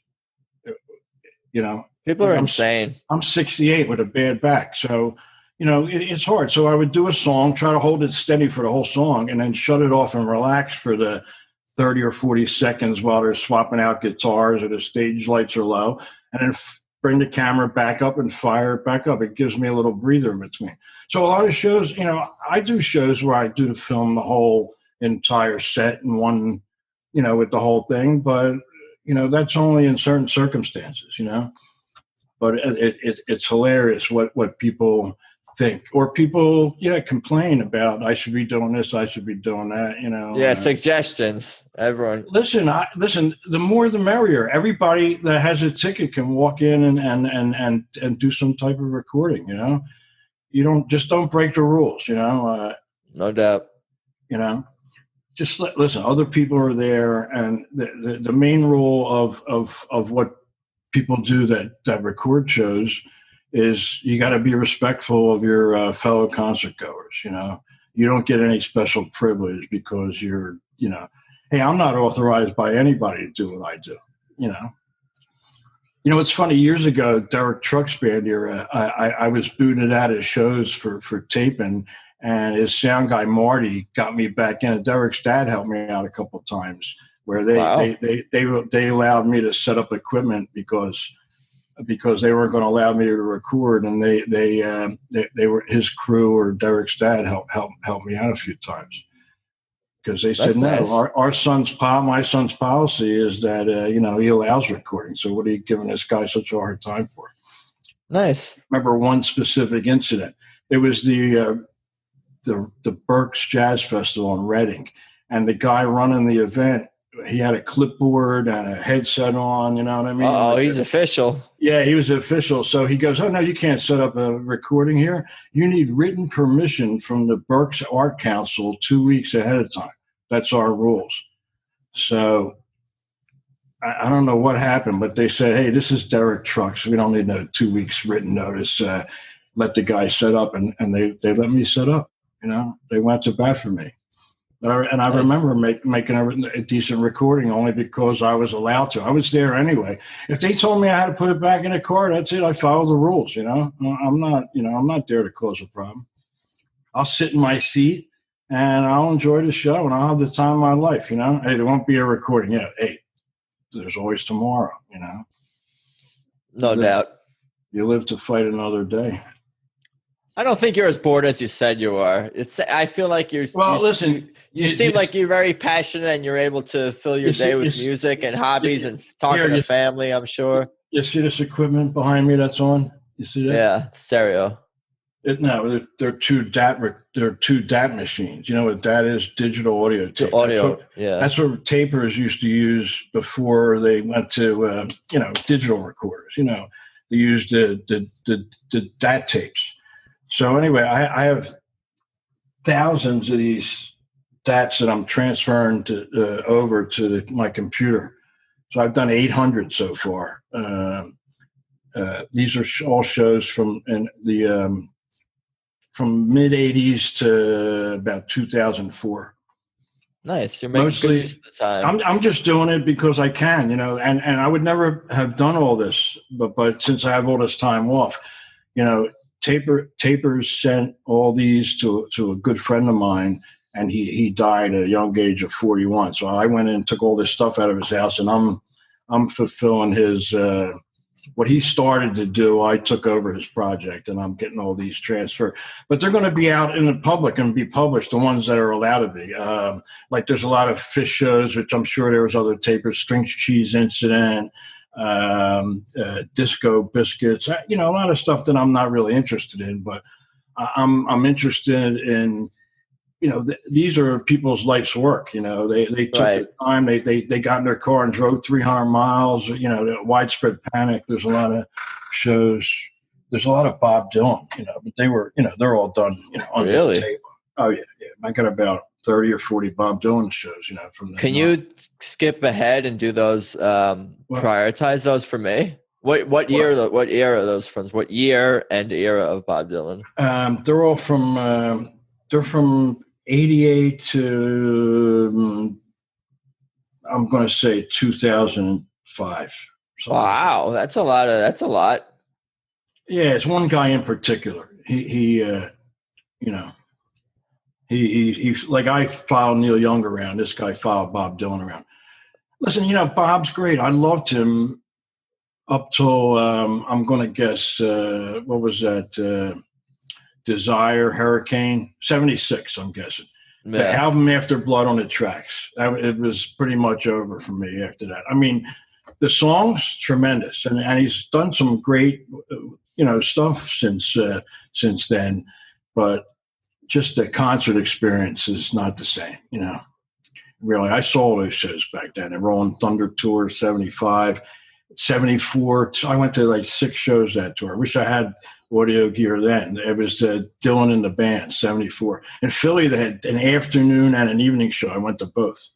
People are insane. I'm 68 with a bad back, so. It's hard. So I would do a song, try to hold it steady for the whole song, and then shut it off and relax for the 30 or 40 seconds while they're swapping out guitars or the stage lights are low, and then bring the camera back up and fire it back up. It gives me a little breather in between. So a lot of shows, I do shows where I do film the whole entire set in one, with the whole thing. But, that's only in certain circumstances, But it's hilarious what people think, or people complain about, I should be doing this, I should be doing that, suggestions. Everyone listen, the more the merrier. Everybody that has a ticket can walk in and do some type of recording. You don't break the rules. No doubt. Just listen, other people are there, and the main rule of what people do that record shows is you got to be respectful of your fellow concert goers. You don't get any special privilege because you're, hey, I'm not authorized by anybody to do what I do. It's funny. Years ago, Derek Trucks band era, I was booted out of shows for taping, and his sound guy Marty got me back in. Derek's dad helped me out a couple of times, where they allowed me to set up equipment because they weren't going to allow me to record, and they were, his crew or Derek's dad helped me out a few times, because they said, no, nice. My son's policy is that he allows recording. So what are you giving this guy such a hard time for? Nice. Remember one specific incident. It was the Berks Jazz Festival in Reading, and the guy running the event, he had a clipboard and a headset on, you know what I mean? Oh, he's official. Yeah, he was official. So he goes, oh, no, you can't set up a recording here. You need written permission from the Berks Art Council 2 weeks ahead of time. That's our rules. So I don't know what happened, but they said, hey, this is Derek Trucks. We don't need no 2 weeks written notice. Let the guy set up, and they let me set up. They went to bat for me. And I Nice. remember making a decent recording only because I was allowed to. I was there anyway. If they told me I had to put it back in the car, that's it. I follow the rules. I'm not there to cause a problem. I'll sit in my seat and I'll enjoy the show and I'll have the time of my life. Hey, there won't be a recording. Yeah, hey, there's always tomorrow. No doubt. You live to fight another day. I don't think you're as bored as you said you are. I feel like you're. Well, listen. You seem like you're very passionate and you're able to fill your day with music and hobbies and talking to family, I'm sure. You see this equipment behind me that's on? You see that? Yeah, stereo. No, they're two DAT machines. You know what DAT is? Digital audio tape. That's what tapers used to use before they went to digital recorders. They used the DAT tapes. So anyway, I have thousands of these DATs that I'm transferring over to my computer. So I've done 800 so far. These are all shows from mid 80s to about 2004. Nice. You're making mostly good use of the time. I'm just doing it because I can, and I would never have done all this, but since I have all this time off, Tapers sent all these to a good friend of mine, and he died at a young age of 41. So I went in and took all this stuff out of his house, and I'm fulfilling his what he started to do. I took over his project, and I'm getting all these transferred. But they're going to be out in the public and be published, the ones that are allowed to be. Like there's a lot of fish shows, which I'm sure there was other Tapers, String Cheese Incident, Disco Biscuits, a lot of stuff that I'm not really interested in, but I'm interested in, these are people's life's work. They took the time, they got in their car and drove 300 miles, the widespread panic. There's a lot of shows. There's a lot of Bob Dylan, but they were, they're all done, under the table. Oh yeah. I got about 30 or 40 Bob Dylan shows, from the. Can you skip ahead and do those, prioritize those for me? What year are those from? What year and era of Bob Dylan? They're all from 88 to, I'm going to say 2005. Wow. That's a lot. Yeah. It's one guy in particular. He like I followed Neil Young around. This guy followed Bob Dylan around. Listen, Bob's great. I loved him up till I'm going to guess what was that? Desire, Hurricane, 76. I'm guessing the album After Blood on the Tracks. It was pretty much over for me after that. I mean, the songs tremendous, and he's done some great stuff since then, but just the concert experience is not the same, Really, I saw those shows back then. The Rolling Thunder Tour, 75, 74. I went to like 6 shows that tour. I wish I had audio gear then. It was Dylan and the Band, 74. In Philly, they had an afternoon and an evening show. I went to both.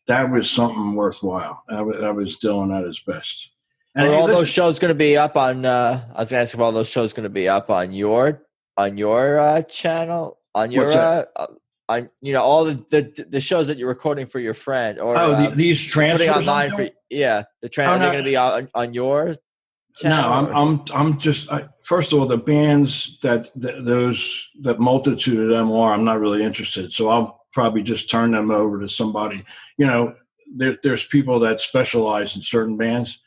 That was something worthwhile. That was Dylan at his best. And are all those shows going to be up on? I was going to ask if all those shows going to be up on your channel, on your on all the shows that you're recording for your friend, or these transfers online for the transfer are going to be on your channel. No, I'm just first of all, the bands that multitude of them are, I'm not really interested. So I'll probably just turn them over to somebody. There's people that specialize in certain bands.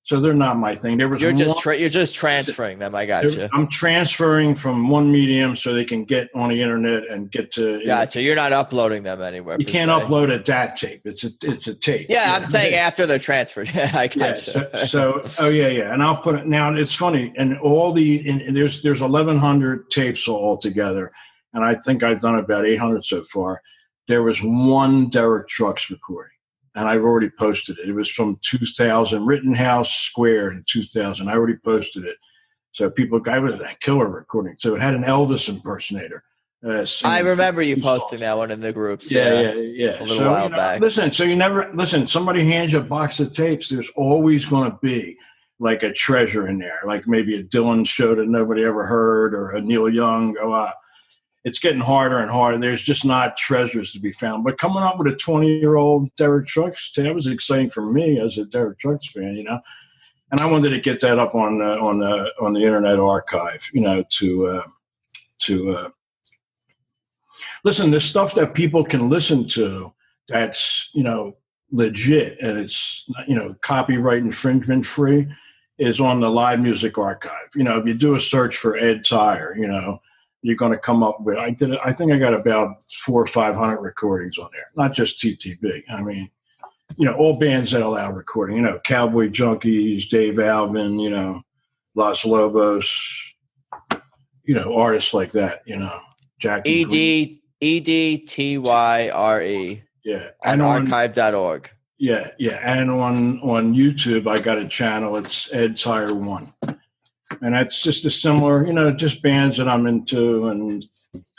So they're not my thing. You're just transferring them. I got you. I'm transferring from one medium so they can get on the internet and get to. Gotcha. You're not uploading them anywhere. You can't upload a DAT tape. It's a tape. Yeah, I'm saying after they're transferred. I got you. So and I'll put it now. It's funny, and there's 1,100 tapes all together, and I think I've done about 800 so far. There was one Derek Trucks recording. And I've already posted it. It was from 2000, Rittenhouse Square in 2000. I already posted it. So I was a killer recording. So it had an Elvis impersonator. I remember you posting that one in the groups. Yeah. A little while back. Listen, somebody hands you a box of tapes. There's always going to be like a treasure in there, like maybe a Dylan show that nobody ever heard or a Neil Young. it's getting harder and harder. There's just not treasures to be found. But coming up with a 20-year-old Derek Trucks, that was exciting for me as a Derek Trucks fan, And I wanted to get that up on the Internet Archive, to listen. The stuff that people can listen to that's legit and it's copyright infringement free is on the Live Music Archive. If you do a search for Ed Tyre, you're going to come up with. I think I got about 400 or 500 recordings on there, not just TTB. I mean, all bands that allow recording. Cowboy Junkies, Dave Alvin, Los Lobos, artists like that. Jackie EDTYRE. Yeah, and archive.org. Yeah, and on YouTube, I got a channel. It's Ed Tyre 1, and that's just a similar, just bands that I'm into and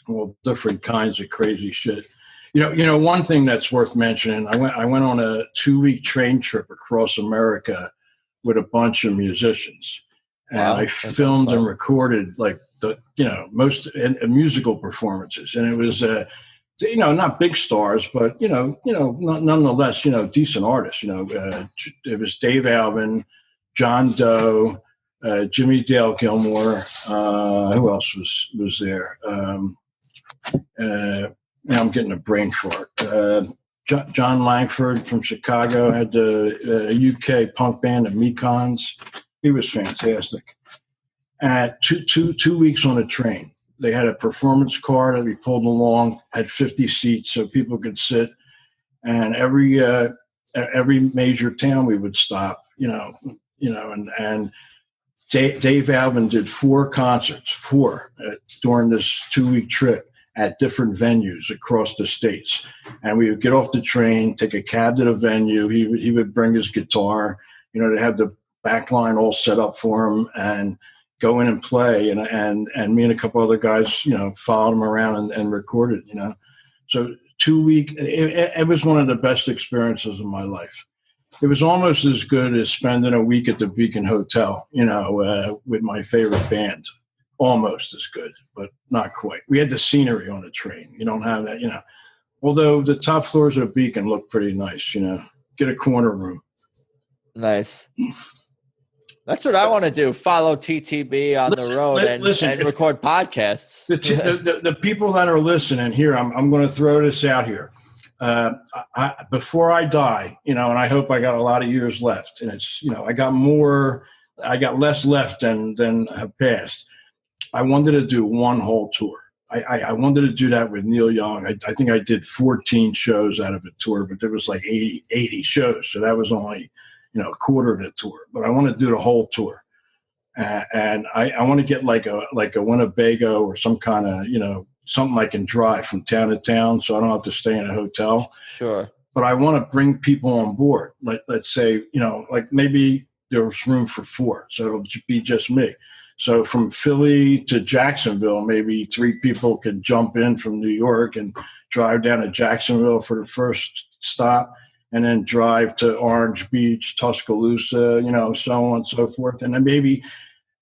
all different kinds of crazy shit. One thing that's worth mentioning. I went on a 2-week train trip across America with a bunch of musicians, and I filmed and recorded like the most musical performances, and it was not big stars, but nonetheless, decent artists. It was Dave Alvin, John Doe, Jimmy Dale Gilmore. Who else was there? Now I'm getting a brain fart. John Langford from Chicago had a UK punk band, the Mekons. He was fantastic. At two weeks on a train. They had a performance car that we pulled along, had 50 seats so people could sit. And every major town we would stop, and Dave Alvin did 4 concerts, during this 2-week trip at different venues across the states. And we would get off the train, take a cab to the venue. He would bring his guitar, to have the back line all set up for him and go in and play, and me and a couple other guys, followed him around and recorded, So 2-week, it was one of the best experiences of my life. It was almost as good as spending a week at the Beacon Hotel, with my favorite band. Almost as good, but not quite. We had the scenery on the train. You don't have that, Although the top floors of the Beacon look pretty nice, Get a corner room. Nice. That's what I want to do. Follow TTB on the road and record podcasts. The people that are listening here, I'm going to throw this out here. Before I die, and I hope I got a lot of years left, and it's, I got less left than have passed. I wanted to do one whole tour. I wanted to do that with Neil Young. I think I did 14 shows out of a tour, but there was like 80 shows. So that was only, a quarter of the tour, but I want to do the whole tour. And I want to get like a Winnebago or some kind of, something I can drive from town to town so I don't have to stay in a hotel. Sure. But I want to bring people on board. Let's say, like maybe there's room for 4. So it'll be just me. So from Philly to Jacksonville, maybe 3 people can jump in from New York and drive down to Jacksonville for the first stop, and then drive to Orange Beach, Tuscaloosa, so on and so forth. And then maybe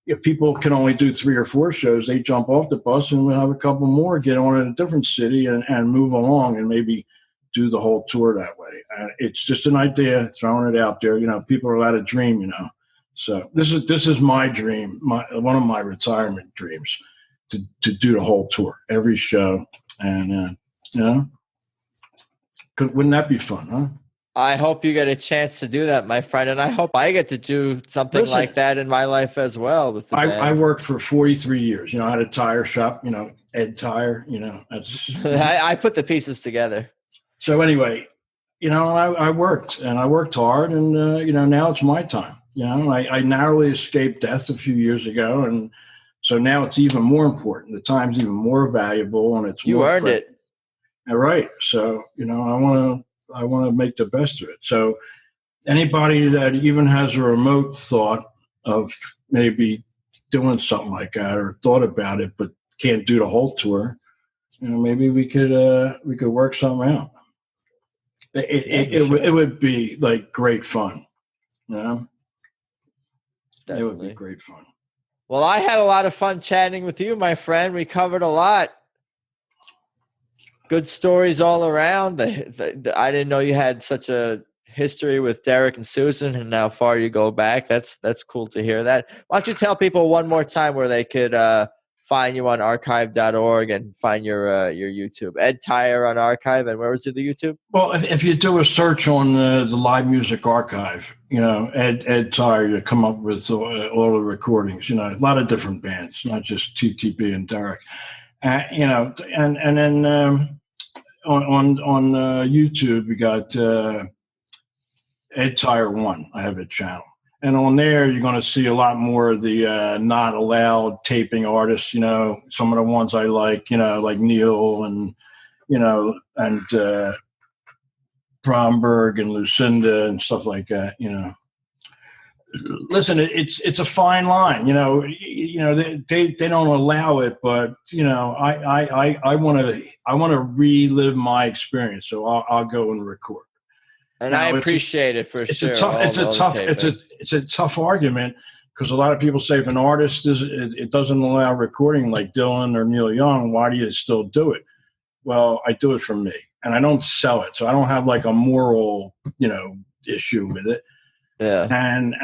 if people can only do 3 or 4 shows, they jump off the bus and we'll have a couple more, get on in a different city and move along and maybe do the whole tour that way. It's just an idea, throwing it out there. People are allowed to dream, So this is my dream, one of my retirement dreams, to do the whole tour, every show. And, wouldn't that be fun, huh? I hope you get a chance to do that, my friend, and I hope I get to do something like that in my life as well. With the band. I worked for 43 years. I had a tire shop. Ed Tyre. That's. I put the pieces together. So anyway, I worked and I worked hard, and now it's my time. I narrowly escaped death a few years ago, and so now it's even more important. The time's even more valuable, and it's you earned it. All right. So I want to make the best of it. So anybody that even has a remote thought of maybe doing something like that or thought about it, but can't do the whole tour, maybe we could work something out. It would be like great fun. Definitely. It would be great fun. Well, I had a lot of fun chatting with you, my friend. We covered a lot. good stories all around. I didn't know you had such a history with Derek and Susan, and how far you go back. That's cool to hear that. Why don't you tell people one more time where they could find you on archive.org and find your YouTube? Ed Tyre on Archive, and where was it, the YouTube? Well, if you do a search on the Live Music Archive, Ed Tyre, you come up with all the recordings. A lot of different bands, not just TTB and Derek. And then on YouTube we got Ed Tyre 1. I have a channel, and on there you're going to see a lot more of the not allowed taping artists. Some of the ones I like. Like Neil and Bromberg and Lucinda and stuff like that. Listen, it's a fine line. They don't allow it, but I want to relive my experience, so I'll go and record. And I appreciate it for sure. It's a tough argument, because a lot of people say if an artist it doesn't allow recording, like Dylan or Neil Young, why do you still do it? Well, I do it for me, and I don't sell it, so I don't have like a moral issue with it. Yeah. And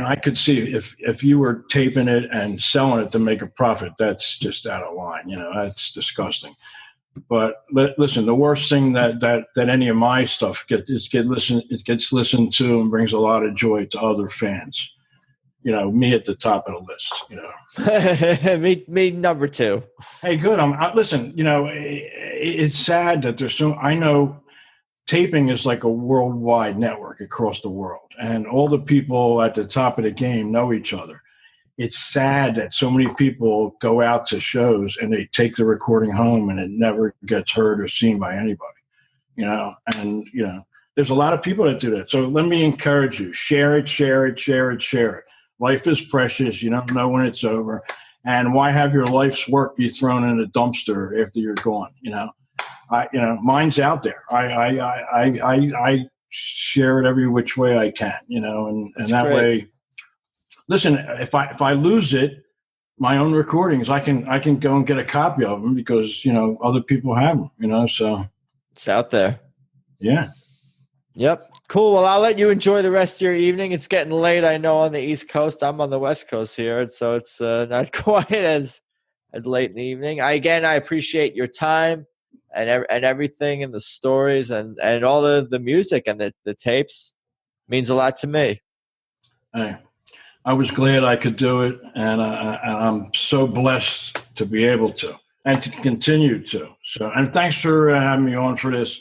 I could see if you were taping it and selling it to make a profit, that's just out of line. That's disgusting. But listen, the worst thing that any of my stuff it gets listened to and brings a lot of joy to other fans. Me at the top of the list. me number 2. Hey, good. Listen. It's sad that there's so. I know taping is like a worldwide network across the world, and all the people at the top of the game know each other. It's sad that so many people go out to shows and they take the recording home and it never gets heard or seen by anybody, and there's a lot of people that do that. So let me encourage you, share it. Life is precious. You don't know when it's over. And why have your life's work be thrown in a dumpster after you're gone? Mine's out there. I share it every which way I can, and that great. way. Listen, if I lose it, my own recordings, I can go and get a copy of them, because other people have them. So it's out there. Yeah. Yep. Cool. Well, I'll let you enjoy the rest of your evening. It's getting late, I know, on the East Coast. I'm on the West Coast here, so it's not quite as late in the evening. I appreciate your time and everything, and the stories and all the music and the tapes. Means a lot to me. Hey, I was glad I could do it, and I'm so blessed to be able to and to continue to. So, and thanks for having me on for this.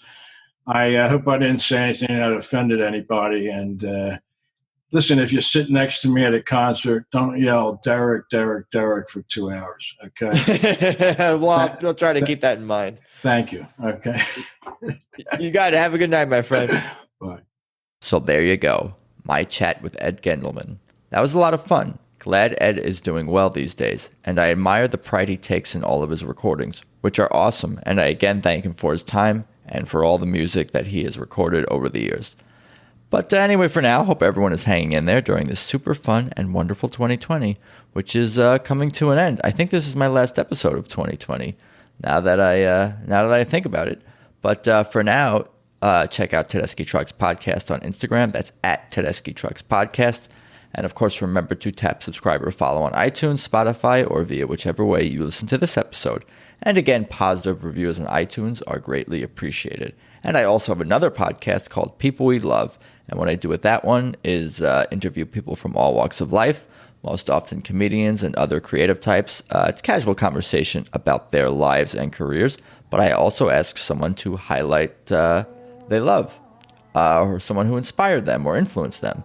I hope I didn't say anything that offended anybody. And listen, if you sit next to me at a concert, don't yell Derek, Derek, Derek for 2 hours. Okay. Well, I'll try to keep that in mind. Thank you. Okay. You got it. Have a good night, my friend. Bye. So there you go. My chat with Ed Gendelman. That was a lot of fun. Glad Ed is doing well these days, and I admire the pride he takes in all of his recordings, which are awesome, and I again thank him for his time and for all the music that he has recorded over the years. But anyway, for now, hope everyone is hanging in there during this super fun and wonderful 2020, which is coming to an end. I think this is my last episode of 2020, now that I think about it. But for now, check out Tedeschi Trucks Podcast on Instagram. That's at Tedeschi Trucks Podcast. And of course, remember to tap subscribe or follow on iTunes, Spotify, or via whichever way you listen to this episode. And again, positive reviews on iTunes are greatly appreciated. And I also have another podcast called People We Love. And what I do with that one is interview people from all walks of life, most often comedians and other creative types. It's casual conversation about their lives and careers. But I also ask someone to highlight they love, or someone who inspired them or influenced them.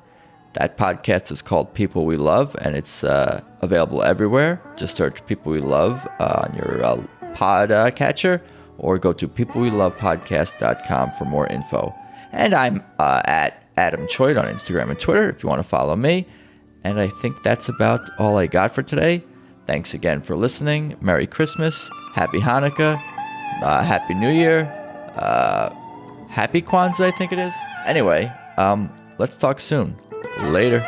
That podcast is called People We Love, and it's available everywhere. Just search People We Love on your pod catcher, or go to peoplewelovepodcast.com for more info. And I'm at Adam Choid on Instagram and Twitter if you want to follow me. And I think that's about all I got for today. Thanks again for listening. Merry Christmas. Happy Hanukkah. Happy New Year. Happy Kwanzaa, I think it is. Anyway, let's talk soon. Later.